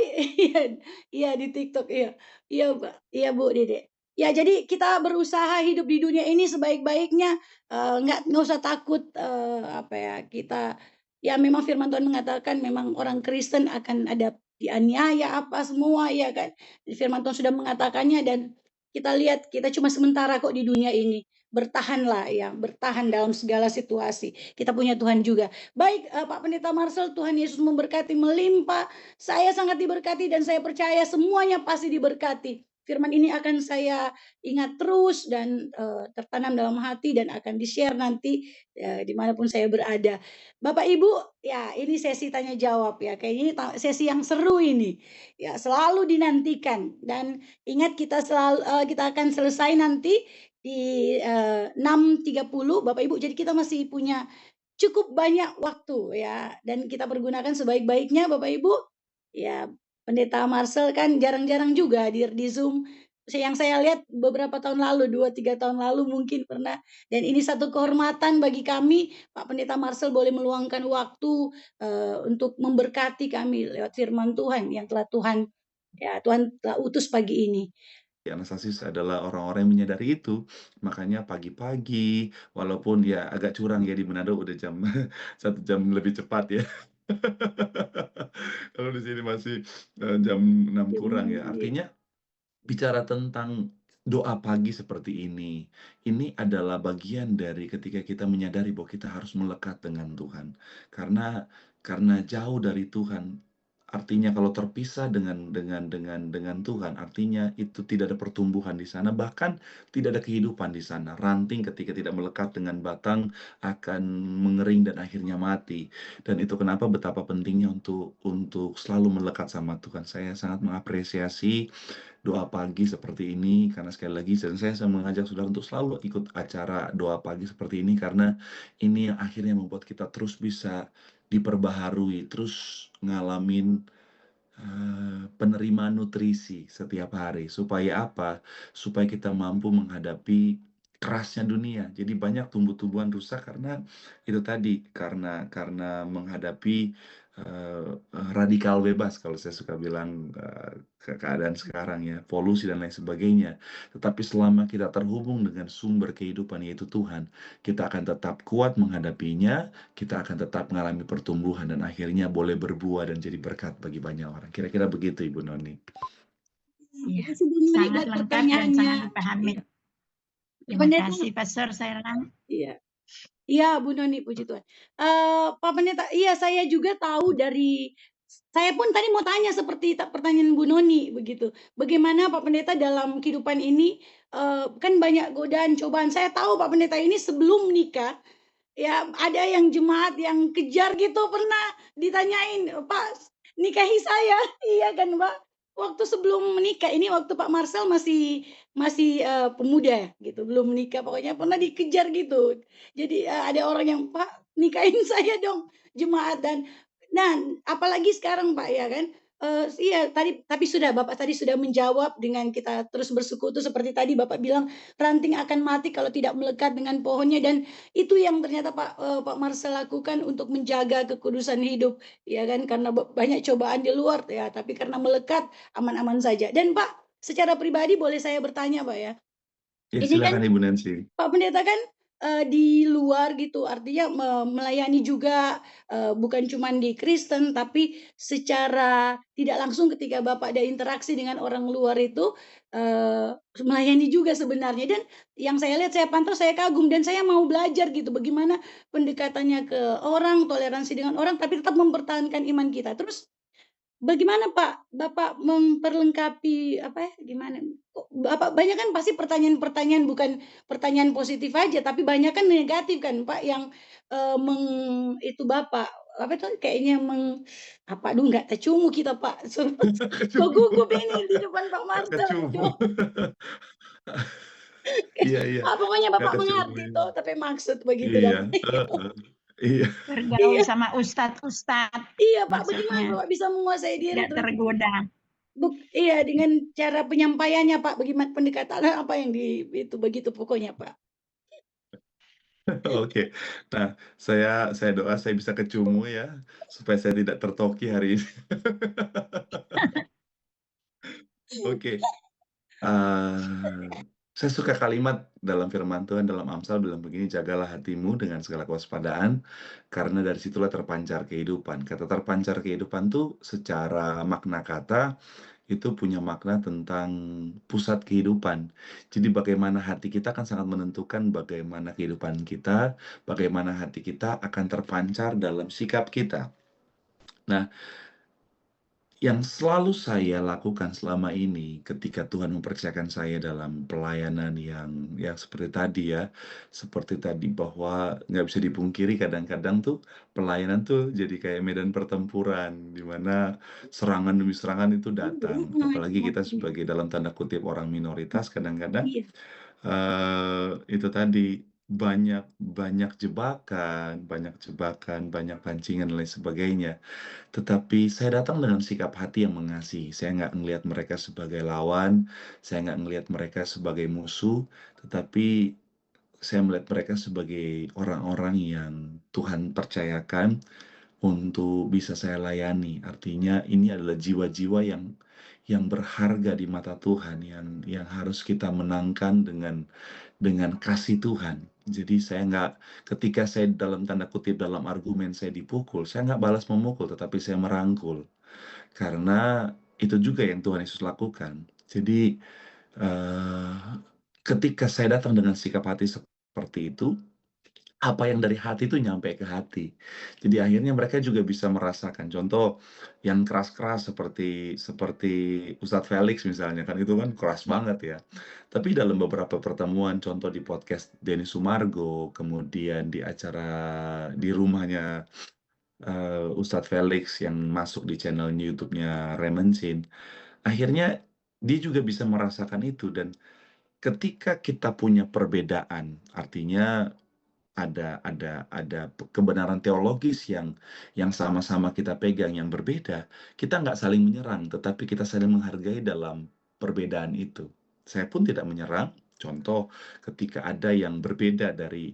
iya di TikTok iya Bu Dede. Ya jadi kita berusaha hidup di dunia ini sebaik-baiknya, nggak usah takut kita ya memang firman Tuhan mengatakan memang orang Kristen akan ada dianiaya apa semua ya kan. Firman Tuhan sudah mengatakannya dan kita lihat kita cuma sementara kok di dunia ini. Bertahanlah ya, bertahan dalam segala situasi. Kita punya Tuhan juga. Baik Pak Pendeta Marcel, Tuhan Yesus memberkati melimpah. Saya sangat diberkati dan saya percaya semuanya pasti diberkati. Firman ini akan saya ingat terus dan tertanam dalam hati dan akan di-share nanti dimanapun saya berada. Bapak Ibu, ya ini sesi tanya jawab ya. Kayaknya ini sesi yang seru ini. Ya, selalu dinantikan dan ingat kita akan selesai nanti di 6.30 Bapak Ibu. Jadi kita masih punya cukup banyak waktu ya dan kita pergunakan sebaik-baiknya Bapak Ibu. Ya, Pendeta Marcel kan jarang-jarang juga hadir di Zoom. yang saya lihat beberapa tahun lalu, 2-3 tahun lalu mungkin pernah. Dan ini satu kehormatan bagi kami, Pak Pendeta Marcel boleh meluangkan waktu untuk memberkati kami lewat firman Tuhan yang telah Tuhan telah utus pagi ini. Anastasis adalah orang-orang yang menyadari itu. Makanya pagi-pagi, walaupun ya agak curang ya di Manado udah jam 1 jam lebih cepat ya. Kalau di sini masih jam 6 kurang ya. Artinya bicara tentang doa pagi seperti ini adalah bagian dari ketika kita menyadari bahwa kita harus melekat dengan Tuhan. Karena jauh dari Tuhan, artinya kalau terpisah dengan Tuhan, artinya itu tidak ada pertumbuhan di sana, bahkan tidak ada kehidupan di sana. Ranting ketika tidak melekat dengan batang akan mengering dan akhirnya mati. Dan itu kenapa betapa pentingnya untuk selalu melekat sama Tuhan. Saya sangat mengapresiasi doa pagi seperti ini karena sekali lagi saya mengajak saudara untuk selalu ikut acara doa pagi seperti ini karena ini yang akhirnya membuat kita terus bisa diperbaharui, terus ngalamin penerimaan nutrisi setiap hari. Supaya apa? Supaya kita mampu menghadapi kerasnya dunia. Jadi banyak tumbuh-tumbuhan rusak karena itu tadi, karena menghadapi radikal bebas kalau saya suka bilang keadaan sekarang ya, polusi dan lain sebagainya. Tetapi selama kita terhubung dengan sumber kehidupan yaitu Tuhan, kita akan tetap kuat menghadapinya, kita akan tetap mengalami pertumbuhan dan akhirnya boleh berbuah dan jadi berkat bagi banyak orang. Kira-kira begitu Ibu Noni. Iya, Kasih Bu Noni sangat buat lengkap dan pertanyaannya. sangat dipahami. Terima Pendeta. kasih, Pastor. Saya ulang. Iya. Iya, Bu Noni, puji Tuhan. Pak Pendeta, iya saya juga tahu dari saya pun tadi mau tanya seperti pertanyaan Bu Noni begitu. Bagaimana Pak Pendeta dalam kehidupan ini kan banyak godaan, cobaan. Saya tahu Pak Pendeta ini sebelum nikah ya ada yang jemaat yang kejar gitu pernah ditanyain, "Pak, nikahi saya." Iya kan, Pak? Waktu sebelum menikah, ini waktu Pak Marcel masih pemuda gitu, belum menikah, pokoknya pernah dikejar gitu. Jadi ada orang yang, "Pak, nikahin saya dong." Jemaat nah, apalagi sekarang Pak ya kan, iya tapi Bapak tadi sudah menjawab dengan kita terus bersekutu seperti tadi Bapak bilang, ranting akan mati kalau tidak melekat dengan pohonnya dan itu yang ternyata Pak Marcel lakukan untuk menjaga kekudusan hidup, ya kan, karena banyak cobaan di luar ya, tapi karena melekat aman-aman saja. Dan Pak, secara pribadi boleh saya bertanya Pak ya? Ya Ini kan silakan Ibu Nancy. Pak Pendeta kan di luar gitu, artinya melayani juga bukan cuma di Kristen, tapi secara tidak langsung ketika Bapak ada interaksi dengan orang luar itu melayani juga sebenarnya. Dan yang saya lihat, saya pantau, saya kagum dan saya mau belajar gitu, bagaimana pendekatannya ke orang, toleransi dengan orang, tapi tetap mempertahankan iman kita. Terus bagaimana Pak, Bapak memperlengkapi apa ya, gimana, kok Bapak banyak kan pasti pertanyaan-pertanyaan bukan pertanyaan positif aja, tapi banyak kan negatif kan Pak yang, itu Bapak, apa tuh, kayaknya apa, aduh nggak tercungu kita Pak, kok gugup ini di depan Pak Marcel, aduh. Iya. Pokoknya Nggak Bapak kecumbu mengerti ini. toh, tapi maksud begitu Iya, dan iya. Bergaul Iya. sama ustadz-ustadz. Iya Pak, Maksudnya bagaimana Bapak bisa menguasai diri tidak tergoda. Iya, dengan cara penyampaiannya Pak, bagaimana pendekatan apa yang itu begitu pokoknya Pak. Oke. Nah, saya doa saya bisa kecungu ya, supaya saya tidak tertoki hari ini. Oke. Saya suka kalimat dalam firman Tuhan dalam Amsal bilang begini, "Jagalah hatimu dengan segala kewaspadaan, karena dari situlah terpancar kehidupan." Kata terpancar kehidupan tuh secara makna kata, itu punya makna tentang pusat kehidupan. Jadi bagaimana hati kita akan sangat menentukan bagaimana kehidupan kita, bagaimana hati kita akan terpancar dalam sikap kita. Nah, yang selalu saya lakukan selama ini ketika Tuhan mempercayakan saya dalam pelayanan yang seperti tadi ya, seperti tadi bahwa nggak bisa dipungkiri kadang-kadang tuh pelayanan tuh jadi kayak medan pertempuran, di mana serangan demi serangan itu datang. Apalagi kita sebagai dalam tanda kutip orang minoritas kadang-kadang Iya. itu tadi banyak banyak jebakan, banyak pancingan dan lain sebagainya. Tetapi saya datang dengan sikap hati yang mengasihi. Saya nggak ngelihat mereka sebagai lawan, saya nggak ngelihat mereka sebagai musuh, tetapi saya melihat mereka sebagai orang-orang yang Tuhan percayakan untuk bisa saya layani. Artinya ini adalah jiwa-jiwa yang berharga di mata Tuhan, yang harus kita menangkan dengan kasih Tuhan. Jadi saya nggak, ketika saya dalam tanda kutip dalam argumen saya dipukul, saya nggak balas memukul, tetapi saya merangkul. Karena itu juga yang Tuhan Yesus lakukan. Jadi eh, ketika saya datang dengan sikap hati seperti itu, apa yang dari hati itu nyampe ke hati. Jadi akhirnya mereka juga bisa merasakan. Contoh yang keras-keras seperti seperti Ustadz Felix misalnya, kan itu kan keras banget ya. Tapi dalam beberapa pertemuan, contoh di podcast Denny Sumargo, kemudian di acara di rumahnya Ustadz Felix yang masuk di channel YouTube-nya Raymond Chin, akhirnya dia juga bisa merasakan itu. Dan ketika kita punya perbedaan, artinya ada kebenaran teologis yang sama-sama kita pegang yang berbeda, kita nggak saling menyerang, tetapi kita saling menghargai dalam perbedaan itu. Saya pun tidak menyerang. Contoh, ketika ada yang berbeda dari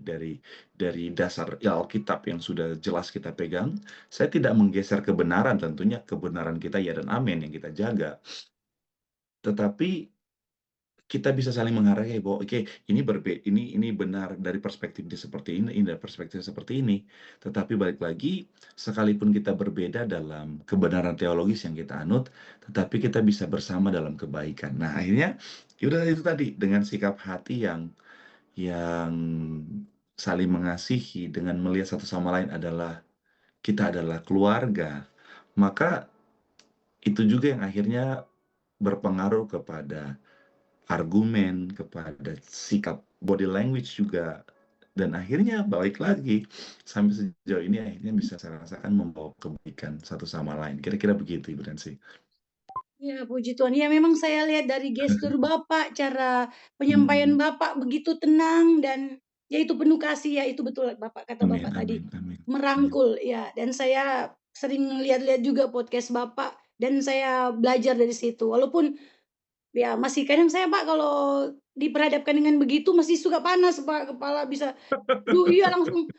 dasar Alkitab yang sudah jelas kita pegang, saya tidak menggeser kebenaran, tentunya kebenaran kita ya dan amin yang kita jaga. Tetapi kita bisa saling menghargai bahwa oke, ini benar dari perspektif dia seperti ini dari perspektif seperti ini. Tetapi balik lagi, sekalipun kita berbeda dalam kebenaran teologis yang kita anut, tetapi kita bisa bersama dalam kebaikan. Nah, akhirnya yaudah itu tadi dengan sikap hati yang saling mengasihi dengan melihat satu sama lain adalah kita adalah keluarga. Maka itu juga yang akhirnya berpengaruh kepada argumen, kepada sikap body language juga. Dan akhirnya balik lagi, sampai sejauh ini akhirnya bisa saya rasakan membawa kebaikan satu sama lain. Kira-kira begitu, Ibu Nancy. Ya, puji Tuhan. Ya, memang saya lihat dari gestur Bapak, cara penyampaian Bapak begitu tenang dan ya itu penuh kasih, ya itu betul Bapak kata Amin, Bapak tadi. amin, amin. Merangkul, ya. Dan saya sering lihat-lihat juga podcast Bapak dan saya belajar dari situ. Walaupun ya masih kadang saya Pak kalau diperhadapkan dengan begitu masih suka panas Pak, kepala bisa iya langsung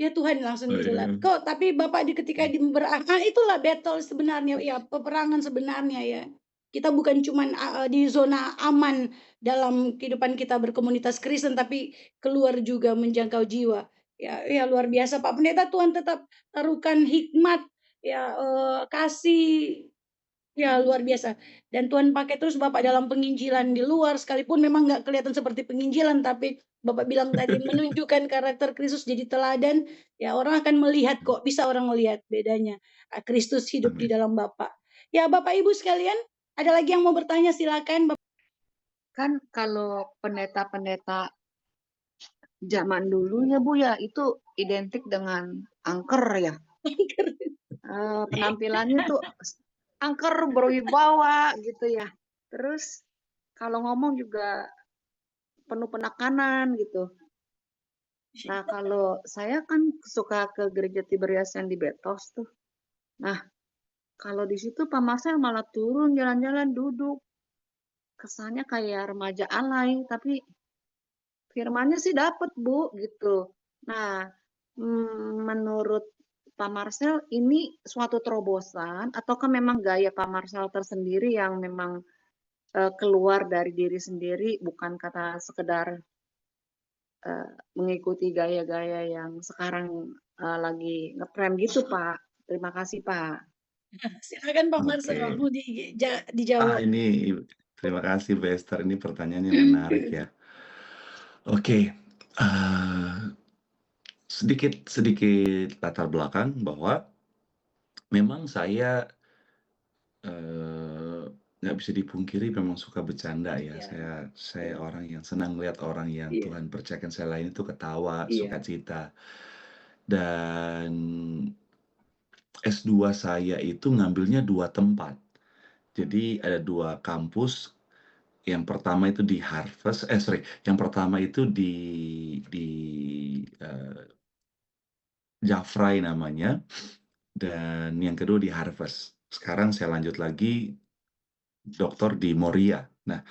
ya Tuhan langsung Oh, gitu lah. iya. Kok tapi Bapak ketika itulah battle sebenarnya ya peperangan sebenarnya ya. Kita bukan cuman di zona aman dalam kehidupan kita berkomunitas Kristen tapi keluar juga menjangkau jiwa. Ya luar biasa Pak Pendeta, Tuhan tetap taruhkan hikmat ya kasih. Ya luar biasa. Dan Tuhan pakai terus Bapak dalam penginjilan di luar, sekalipun memang nggak kelihatan seperti penginjilan, tapi Bapak bilang tadi menunjukkan karakter Kristus jadi teladan, ya orang akan melihat kok, bisa orang melihat bedanya. Kristus hidup di Amin. dalam Bapak. Ya Bapak Ibu sekalian, ada lagi yang mau bertanya silakan. Kan kalau pendeta-pendeta zaman dulu ya Bu ya, itu identik dengan angker ya. Penampilannya tuh angker berwibawa gitu ya. Terus kalau ngomong juga penuh penekanan gitu. Nah kalau saya kan suka ke gereja Tiberias yang di Betos tuh. Nah kalau di situ Pak Marcel malah turun jalan-jalan duduk. Kesannya kayak remaja alay, tapi firmannya sih dapet Bu gitu. Nah menurut Pak Marcel ini suatu terobosan ataukah memang gaya Pak Marcel tersendiri yang memang keluar dari diri sendiri, bukan kata sekedar mengikuti gaya-gaya yang sekarang lagi ngetren gitu Pak. Terima kasih Pak. Silakan Pak Marcel, mau dijawab. Ini terima kasih Bu Esther, ini pertanyaannya menarik ya. Oke, sedikit latar belakang bahwa memang saya nggak bisa dipungkiri memang suka bercanda ya. Saya orang yang senang lihat orang yang Tuhan percayakan saya lain itu ketawa, sukacita. Dan S2 saya itu ngambilnya 2 tempat. Jadi ada 2 kampus, Yang pertama itu di Harvest, yang pertama itu di Jafrai namanya, dan yang kedua di Harvest. Sekarang saya lanjut lagi doktor di Moria. Nah,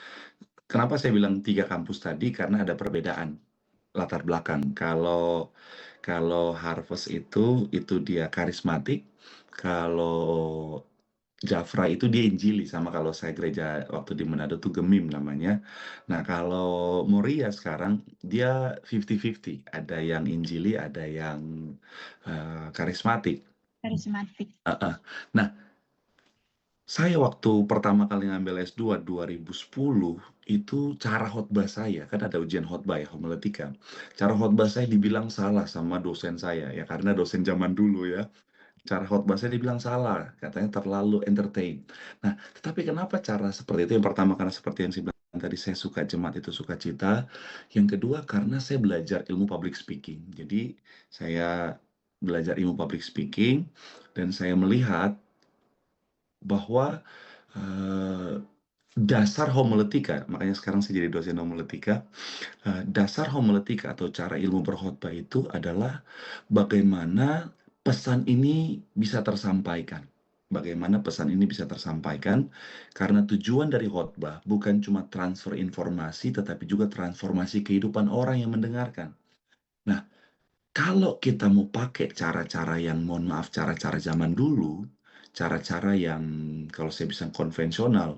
kenapa saya bilang 3 kampus tadi? Karena ada perbedaan latar belakang. Kalau Harvest itu dia karismatik, kalau Jafra itu dia Injili, sama kalau saya gereja waktu di Manado tuh Gemim namanya. Nah, kalau Moria sekarang dia 50-50, ada yang Injili, ada yang karismatik. Karismatik. Nah, saya waktu pertama kali ngambil S2 2010, itu cara khotbah saya, kan ada ujian khotbah ya, homiletika. Cara khotbah saya dibilang salah sama dosen saya, ya karena dosen zaman dulu ya. Cara khotbah saya dibilang salah, katanya terlalu entertain. Nah, tetapi kenapa cara seperti itu? Yang pertama karena seperti yang saya bilang tadi, saya suka jemaat itu sukacita. Yang kedua karena saya belajar ilmu public speaking. Jadi saya belajar ilmu public speaking dan saya melihat bahwa dasar homiletika, makanya sekarang saya jadi dosen homiletika. Dasar homiletika atau cara ilmu berkhotbah itu adalah bagaimana pesan ini bisa tersampaikan. Bagaimana pesan ini bisa tersampaikan, karena tujuan dari khotbah bukan cuma transfer informasi, tetapi juga transformasi kehidupan orang yang mendengarkan. Nah, kalau kita mau pakai cara-cara yang, mohon maaf, cara-cara zaman dulu, cara-cara yang kalau saya bisa konvensional,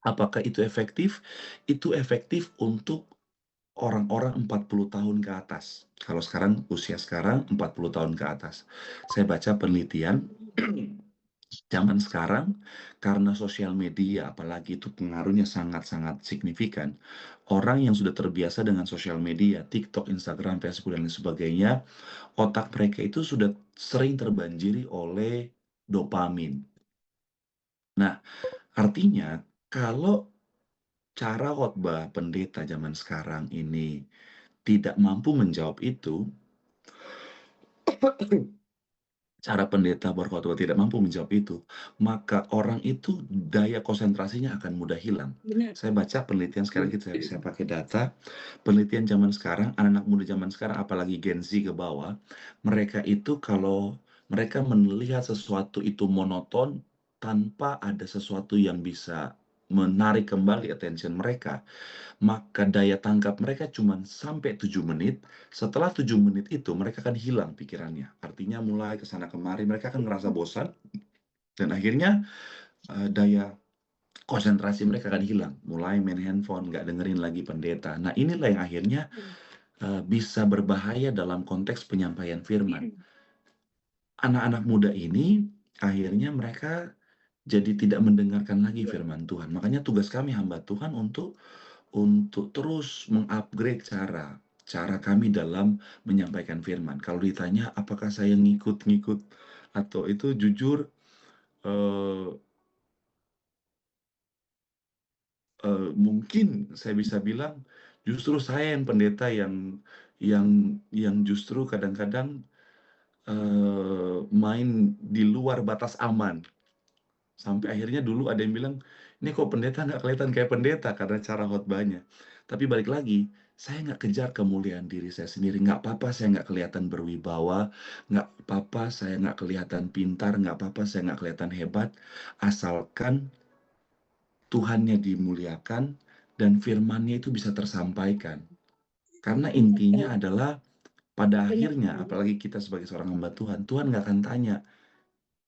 apakah itu efektif? Itu efektif untuk orang-orang 40 tahun ke atas. Kalau sekarang, usia sekarang 40 tahun ke atas. Saya baca penelitian, zaman sekarang, karena sosial media, apalagi itu pengaruhnya sangat-sangat signifikan. Orang yang sudah terbiasa dengan sosial media, TikTok, Instagram, Facebook, dan lain sebagainya, otak mereka itu sudah sering terbanjiri oleh dopamin. Nah, artinya kalau cara khotbah pendeta zaman sekarang ini tidak mampu menjawab itu, cara pendeta berkhotbah tidak mampu menjawab itu, maka orang itu daya konsentrasinya akan mudah hilang. Benar. Saya baca penelitian sekarang, saya pakai data, penelitian zaman sekarang, anak-anak muda zaman sekarang, apalagi Gen Z ke bawah, mereka itu kalau mereka melihat sesuatu itu monoton, tanpa ada sesuatu yang bisa menarik kembali attention mereka, maka daya tangkap mereka cuma sampai 7 menit. Setelah 7 menit itu mereka akan hilang pikirannya. Artinya mulai ke sana kemari, mereka akan ngerasa bosan dan akhirnya daya konsentrasi mereka akan hilang. Mulai main handphone, nggak dengerin lagi pendeta. Nah, inilah yang akhirnya bisa berbahaya dalam konteks penyampaian firman. Anak-anak muda ini akhirnya mereka jadi tidak mendengarkan lagi firman Tuhan. Makanya tugas kami hamba Tuhan untuk terus mengupgrade cara kami dalam menyampaikan firman. Kalau ditanya apakah saya ngikut-ngikut atau itu, jujur mungkin saya bisa bilang justru saya yang pendeta yang justru kadang-kadang main di luar batas aman. Sampai akhirnya dulu ada yang bilang, "Ini kok pendeta nggak kelihatan kayak pendeta karena cara khotbahnya." Tapi balik lagi, saya nggak kejar kemuliaan diri saya sendiri. Nggak apa-apa saya nggak kelihatan berwibawa, nggak apa-apa saya nggak kelihatan pintar, nggak apa-apa saya nggak kelihatan hebat, asalkan Tuhannya dimuliakan dan firman-Nya itu bisa tersampaikan. Karena intinya adalah pada akhirnya, apalagi kita sebagai seorang hamba Tuhan, Tuhan nggak akan tanya,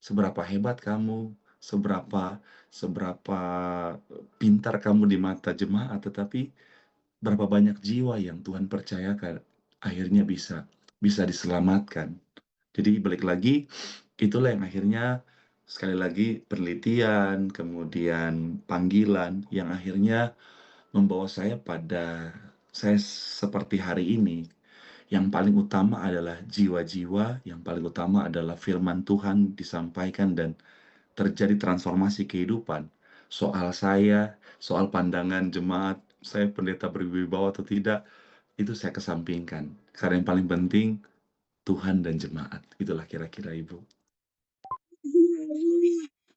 seberapa hebat kamu, seberapa pintar kamu di mata jemaat, tetapi berapa banyak jiwa yang Tuhan percayakan akhirnya bisa diselamatkan. Jadi balik lagi, itulah yang akhirnya sekali lagi penelitian, kemudian panggilan yang akhirnya membawa saya seperti hari ini. Yang paling utama adalah jiwa-jiwa, yang paling utama adalah firman Tuhan disampaikan dan terjadi transformasi kehidupan. Soal saya, soal pandangan jemaat, saya pendeta berwibawa atau tidak, itu saya kesampingkan. Karena yang paling penting, Tuhan dan jemaat. Itulah kira-kira, Ibu.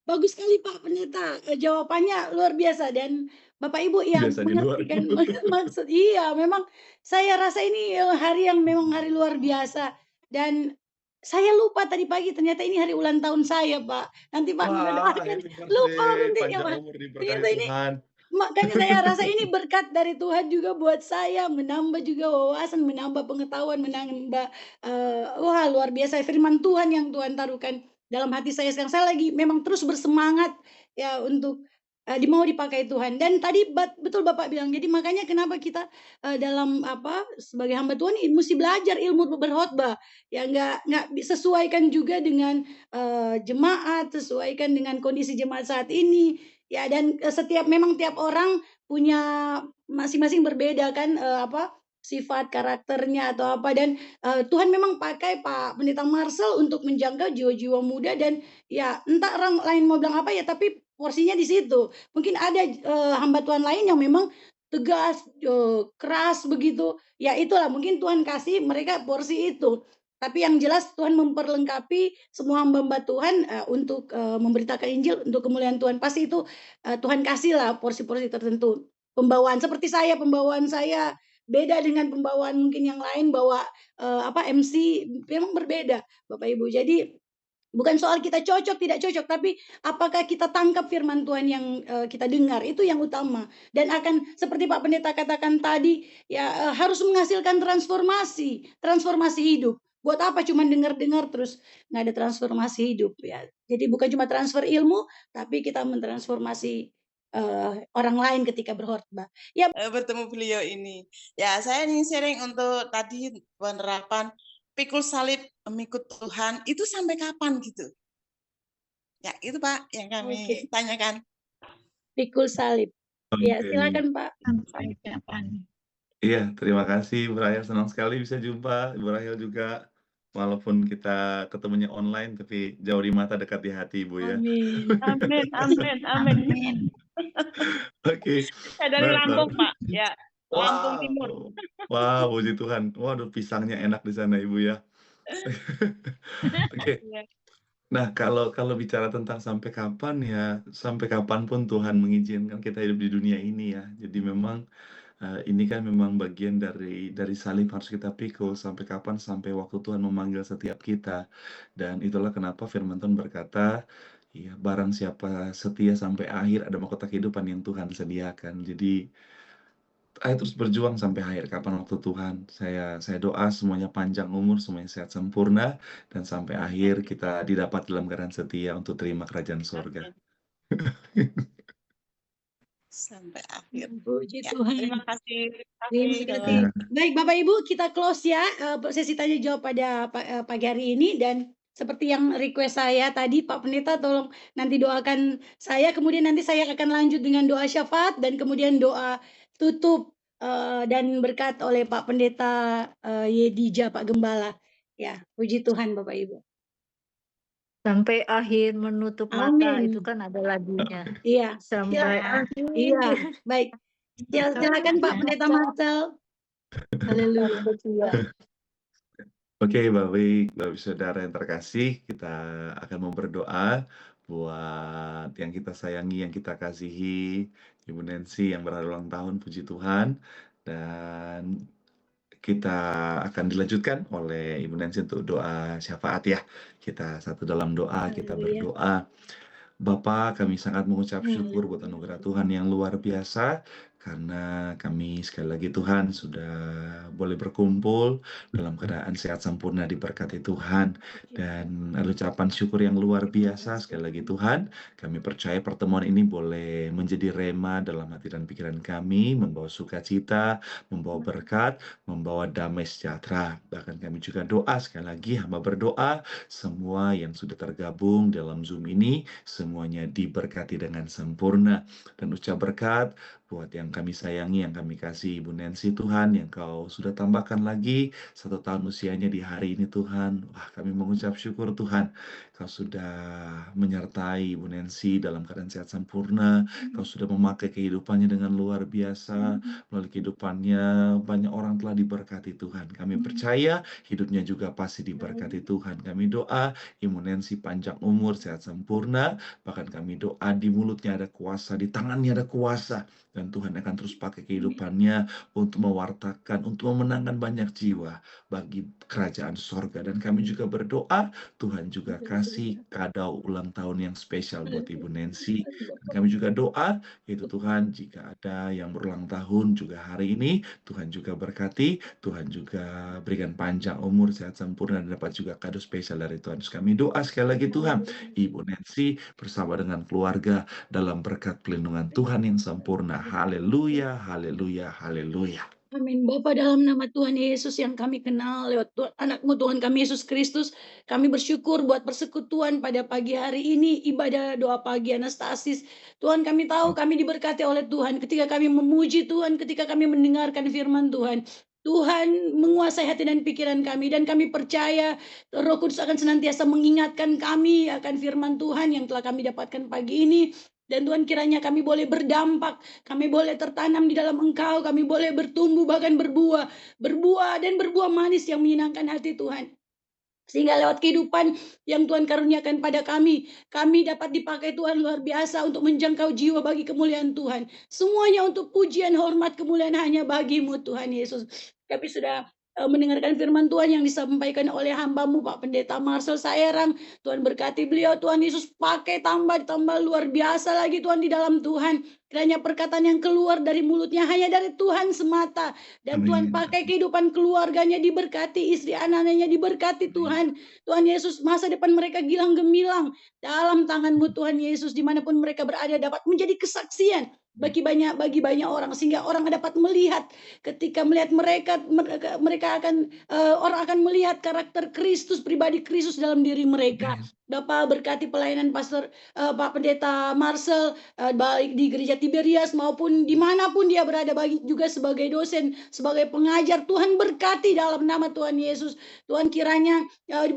Bagus sekali Pak Pendeta, jawabannya luar biasa dan Bapak Ibu yang Biasanya luar mengerti kan biasa. maksud iya, memang saya rasa ini hari yang memang hari luar biasa dan saya lupa tadi pagi ternyata ini hari ulang tahun saya, Pak. Nanti Pak Wah, mendoakan, happy lupa birthday, nantinya, panjang Pak. umur Ternyata diberkati ini Tuhan. makanya saya rasa ini berkat dari Tuhan juga buat saya, menambah juga wawasan, menambah pengetahuan, menambah, wah luar biasa firman Tuhan yang Tuhan taruhkan dalam hati saya sekarang. Saya lagi memang terus bersemangat ya untuk, mau dipakai Tuhan. Dan tadi betul Bapak bilang, jadi makanya kenapa kita, dalam apa, sebagai hamba Tuhan mesti belajar ilmu berkhotbah. Ya nggak sesuaikan juga dengan, jemaat, sesuaikan dengan kondisi jemaat saat ini. Ya dan, memang tiap orang punya masing-masing berbeda kan, apa, sifat karakternya atau apa dan, Tuhan memang pakai Pak Pendeta Marcel untuk menjangkau jiwa-jiwa muda dan ya entah orang lain mau bilang apa ya, tapi porsinya di situ. Mungkin ada, hamba Tuhan lain yang memang tegas, keras begitu, ya itulah mungkin Tuhan kasih mereka porsi itu. Tapi yang jelas Tuhan memperlengkapi semua hamba-hamba Tuhan, untuk, memberitakan Injil untuk kemuliaan Tuhan. Pasti itu Tuhan kasihlah porsi-porsi tertentu. Pembawaan saya beda dengan pembawaan mungkin yang lain bawa, apa, MC memang berbeda Bapak Ibu. Jadi bukan soal kita cocok tidak cocok, tapi apakah kita tangkap firman Tuhan yang, kita dengar, itu yang utama. Dan akan seperti Pak Pendeta katakan tadi, ya, harus menghasilkan transformasi hidup. Buat apa cuma dengar-dengar terus nggak ada transformasi hidup ya. Jadi bukan cuma transfer ilmu, tapi kita mentransformasi, orang lain ketika berkhotbah. Ya bertemu beliau ini. Ya, saya ingin sharing untuk tadi penerapan pikul salib mengikut Tuhan itu sampai kapan gitu? Ya, itu Pak yang kami Oke. tanyakan. Pikul salib. Ya, Oke. silakan Pak. Sampai kapan? Iya, terima kasih Ibu Rahel, senang sekali bisa jumpa. Ibu Rahel juga, walaupun kita ketemunya online, tapi jauh di mata, dekat di hati Ibu ya. Amin. Amin, amin, amin. Amin. Oke. Saya dari Nah, Lampung, Pak. Ya, Lampung wow, Timur. wow, puji Tuhan. Waduh, pisangnya enak di sana Ibu ya. Oke. Ya. Nah, kalau bicara tentang sampai kapan ya, sampai kapanpun Tuhan mengizinkan kita hidup di dunia ini ya. Jadi memang ini kan memang bagian dari salib harus kita pikul sampai kapan, sampai waktu Tuhan memanggil setiap kita. Dan itulah kenapa firman Tuhan berkata, ya barang siapa setia sampai akhir ada mahkota kehidupan yang Tuhan sediakan. Jadi ayo terus berjuang sampai akhir kapan waktu Tuhan. Saya doa semuanya panjang umur, semuanya sehat sempurna, dan sampai akhir kita didapat dalam keadaan setia untuk terima kerajaan sorga. Sampai akhir. Puji Ya, Tuhan. terima kasih. Terima kasih. Baik Bapak Ibu, kita close ya sesi tanya jawab pada pagi hari ini dan seperti yang request saya tadi Pak Pendeta tolong nanti doakan saya, kemudian nanti saya akan lanjut dengan doa syafaat dan kemudian doa tutup dan berkat oleh Pak Pendeta Yedija Pak Gembala. Ya, puji Tuhan Bapak Ibu. Sampai akhir menutup mata Amin. itu kan ada lagunya. Iya. Sampai akhir. Iya, baik. Silakan Pak Pendeta Marcel. Haleluya. Oke, Bapak Saudara yang terkasih, kita akan mau berdoa buat yang kita sayangi, yang kita kasihi, Ibu Nancy yang berulang tahun, puji Tuhan. Dan kita akan dilanjutkan oleh Ibu Nancy untuk doa syafaat ya. Kita satu dalam doa, kita berdoa. Bapa, kami sangat mengucap syukur buat anugerah Tuhan yang luar biasa, karena kami sekali lagi Tuhan sudah boleh berkumpul dalam keadaan sehat sempurna diberkati Tuhan, dan ucapan syukur yang luar biasa sekali lagi Tuhan. Kami percaya pertemuan ini boleh menjadi rema dalam hati dan pikiran kami, membawa sukacita, membawa berkat, membawa damai sejahtera. Bahkan kami juga doa sekali lagi, hamba berdoa semua yang sudah tergabung dalam Zoom ini semuanya diberkati dengan sempurna, dan ucap berkat buat yang kami sayangi, yang kami kasih Ibu Nancy Tuhan, yang Kau sudah tambahkan lagi 1 tahun usianya di hari ini Tuhan. Wah, kami mengucap syukur Tuhan, Kau sudah menyertai Ibu Nancy dalam keadaan sehat sempurna, Kau sudah memakai kehidupannya dengan luar biasa, melalui kehidupannya banyak orang telah diberkati Tuhan. Kami percaya hidupnya juga pasti diberkati Tuhan. Kami doa Ibu Nancy panjang umur, sehat sempurna, bahkan kami doa di mulutnya ada kuasa, di tangannya ada kuasa, dan Tuhan akan terus pakai kehidupannya untuk mewartakan, untuk memenangkan banyak jiwa bagi kerajaan sorga. Dan kami juga berdoa, Tuhan juga kasih kado ulang tahun yang spesial buat Ibu Nancy. Dan kami juga doa, yaitu Tuhan, jika ada yang berulang tahun juga hari ini, Tuhan juga berkati, Tuhan juga berikan panjang umur, sehat sempurna, dan dapat juga kado spesial dari Tuhan. Terus kami doa sekali lagi Tuhan, Ibu Nancy bersama dengan keluarga dalam berkat pelindungan Tuhan yang sempurna. Haleluya, haleluya, haleluya. Amin. Bapa, dalam nama Tuhan Yesus yang kami kenal lewat anak-Mu Tuhan kami Yesus Kristus, kami bersyukur buat persekutuan pada pagi hari ini, ibadah doa pagi Anastasis. Tuhan, kami tahu kami diberkati oleh Tuhan ketika kami memuji Tuhan, ketika kami mendengarkan firman Tuhan. Tuhan menguasai hati dan pikiran kami, dan kami percaya Roh Kudus akan senantiasa mengingatkan kami akan firman Tuhan yang telah kami dapatkan pagi ini. Dan Tuhan, kiranya kami boleh berdampak, kami boleh tertanam di dalam Engkau, kami boleh bertumbuh bahkan berbuah dan berbuah manis yang menyenangkan hati Tuhan. Sehingga lewat kehidupan yang Tuhan karuniakan pada kami dapat dipakai Tuhan luar biasa untuk menjangkau jiwa bagi kemuliaan Tuhan. Semuanya untuk pujian, hormat, kemuliaan hanya bagi-Mu Tuhan Yesus. Kami sudah mendengarkan firman Tuhan yang disampaikan oleh hamba-Mu Pak Pendeta Marcel Saerang. Tuhan berkati beliau, Tuhan Yesus pakai tambah luar biasa lagi Tuhan di dalam Tuhan. Kiranya perkataan yang keluar dari mulutnya hanya dari Tuhan semata. Dan Tuhan pakai kehidupan keluarganya diberkati, istri anak-anaknya diberkati Tuhan. Tuhan Yesus, masa depan mereka gilang gemilang dalam tangan-Mu Tuhan Yesus, dimanapun mereka berada dapat menjadi kesaksian bagi banyak orang, sehingga orang dapat melihat, ketika melihat mereka akan orang akan melihat karakter Kristus, pribadi Kristus dalam diri mereka. Bapak berkati pelayanan Pastor Pak Pendeta Marcel, baik di Gereja Tiberias maupun dimanapun dia berada, bagi juga sebagai dosen, sebagai pengajar. Tuhan berkati dalam nama Tuhan Yesus. Tuhan, kiranya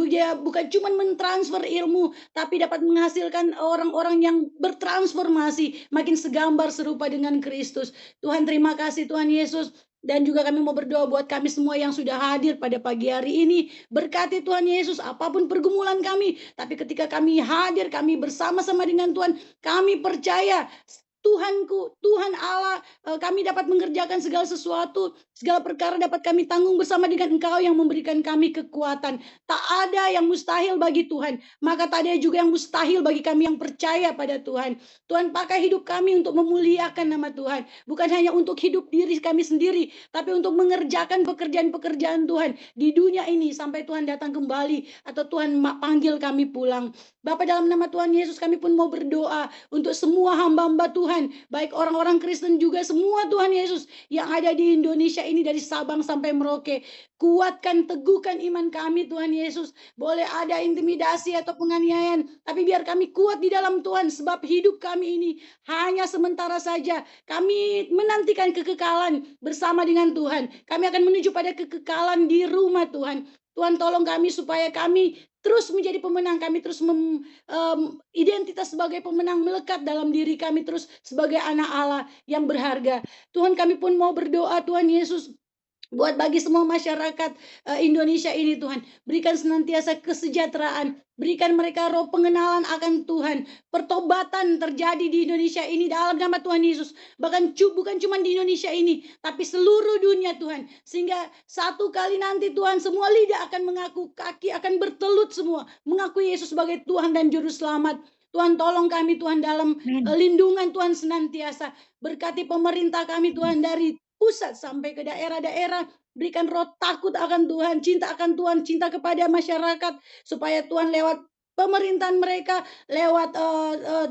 dia bukan cuma mentransfer ilmu, tapi dapat menghasilkan orang-orang yang bertransformasi, makin segambar serupa dengan Kristus. Tuhan, terima kasih Tuhan Yesus. Dan juga kami mau berdoa buat kami semua yang sudah hadir pada pagi hari ini. Berkati Tuhan Yesus, apapun pergumulan kami, tapi ketika kami hadir, kami bersama-sama dengan Tuhan, kami percaya Tuhanku, Tuhan Allah, kami dapat mengerjakan segala sesuatu, segala perkara dapat kami tanggung bersama dengan Engkau yang memberikan kami kekuatan. Tak ada yang mustahil bagi Tuhan, maka tak ada juga yang mustahil bagi kami yang percaya pada Tuhan. Tuhan, pakai hidup kami untuk memuliakan nama Tuhan, bukan hanya untuk hidup diri kami sendiri, tapi untuk mengerjakan pekerjaan-pekerjaan Tuhan di dunia ini sampai Tuhan datang kembali atau Tuhan panggil kami pulang. Bapa, dalam nama Tuhan Yesus, kami pun mau berdoa untuk semua hamba-hamba Tuhan, baik orang-orang Kristen juga semua Tuhan Yesus yang ada di Indonesia ini dari Sabang sampai Merauke. Kuatkan, teguhkan iman kami Tuhan Yesus. Boleh ada intimidasi atau penganiayaan, tapi biar kami kuat di dalam Tuhan, sebab hidup kami ini hanya sementara saja. Kami menantikan kekekalan bersama dengan Tuhan. Kami akan menuju pada kekekalan di rumah Tuhan. Tuhan, tolong kami supaya kami terus menjadi pemenang, kami terus identitas sebagai pemenang melekat dalam diri kami, terus sebagai anak Allah yang berharga. Tuhan, kami pun mau berdoa Tuhan Yesus, buat bagi semua masyarakat Indonesia ini Tuhan, berikan senantiasa kesejahteraan, berikan mereka roh pengenalan akan Tuhan, pertobatan terjadi di Indonesia ini dalam nama Tuhan Yesus. Bahkan bukan cuma di Indonesia ini, tapi seluruh dunia Tuhan, sehingga satu kali nanti Tuhan, semua lidah akan mengaku, kaki akan bertelut semua mengakui Yesus sebagai Tuhan dan Juru Selamat. Tuhan, tolong kami Tuhan dalam lindungan Tuhan senantiasa. Berkati pemerintah kami Tuhan, dari pusat sampai ke daerah-daerah. Berikan roh takut akan Tuhan, cinta akan Tuhan, cinta kepada masyarakat, supaya Tuhan lewat pemerintahan mereka, lewat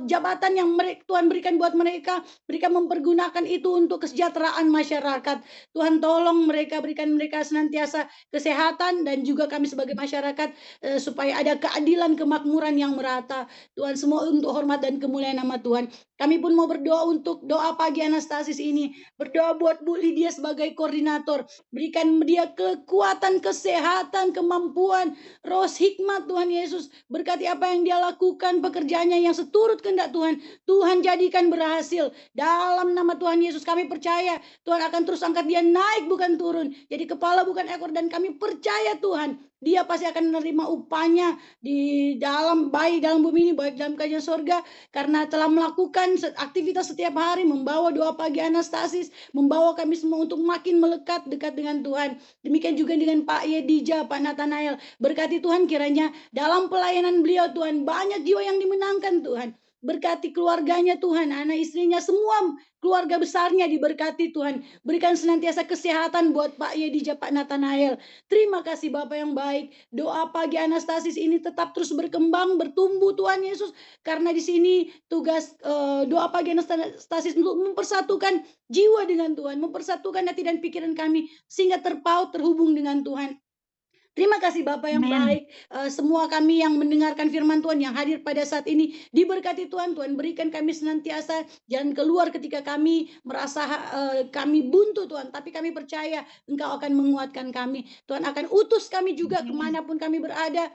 jabatan yang Tuhan berikan buat mereka, berikan mempergunakan itu untuk kesejahteraan masyarakat. Tuhan, tolong mereka, berikan mereka senantiasa kesehatan, dan juga kami sebagai masyarakat supaya ada keadilan, kemakmuran yang merata. Tuhan, semua untuk hormat dan kemuliaan nama Tuhan. Kami pun mau berdoa untuk doa pagi Anastasis ini. Berdoa buat Bu Lydia sebagai koordinator. Berikan dia kekuatan, kesehatan, kemampuan, roh hikmat Tuhan Yesus. Berkati apa yang dia lakukan, pekerjaannya yang seturut kehendak Tuhan. Tuhan jadikan berhasil. Dalam nama Tuhan Yesus kami percaya Tuhan akan terus angkat dia naik bukan turun. Jadi kepala bukan ekor, dan kami percaya Tuhan dia pasti akan menerima upahnya di dalam baik dalam bumi ini, baik dalam kerajaan surga, karena telah melakukan aktivitas setiap hari, membawa doa pagi Anastasis, membawa kami semua untuk makin melekat dekat dengan Tuhan. Demikian juga dengan Pak Yedija, Pak Nathanael. Berkati Tuhan kiranya dalam pelayanan beliau Tuhan, banyak jiwa yang dimenangkan Tuhan. Berkati keluarganya Tuhan, anak istrinya, semua keluarga besarnya diberkati Tuhan. Berikan senantiasa kesehatan buat Pak Yedija, Pak Nathanael. Terima kasih Bapak yang baik. Doa pagi Anastasis ini tetap terus berkembang, bertumbuh Tuhan Yesus. Karena di sini tugas doa pagi Anastasis untuk mempersatukan jiwa dengan Tuhan, mempersatukan hati dan pikiran kami sehingga terpaut terhubung dengan Tuhan. Terima kasih Bapak yang Amin. baik. Semua kami yang mendengarkan firman Tuhan yang hadir pada saat ini diberkati Tuhan. Tuhan berikan kami senantiasa jalan keluar ketika kami merasa kami buntu Tuhan. Tapi kami percaya Engkau akan menguatkan kami. Tuhan akan utus kami juga Amin. kemanapun kami berada.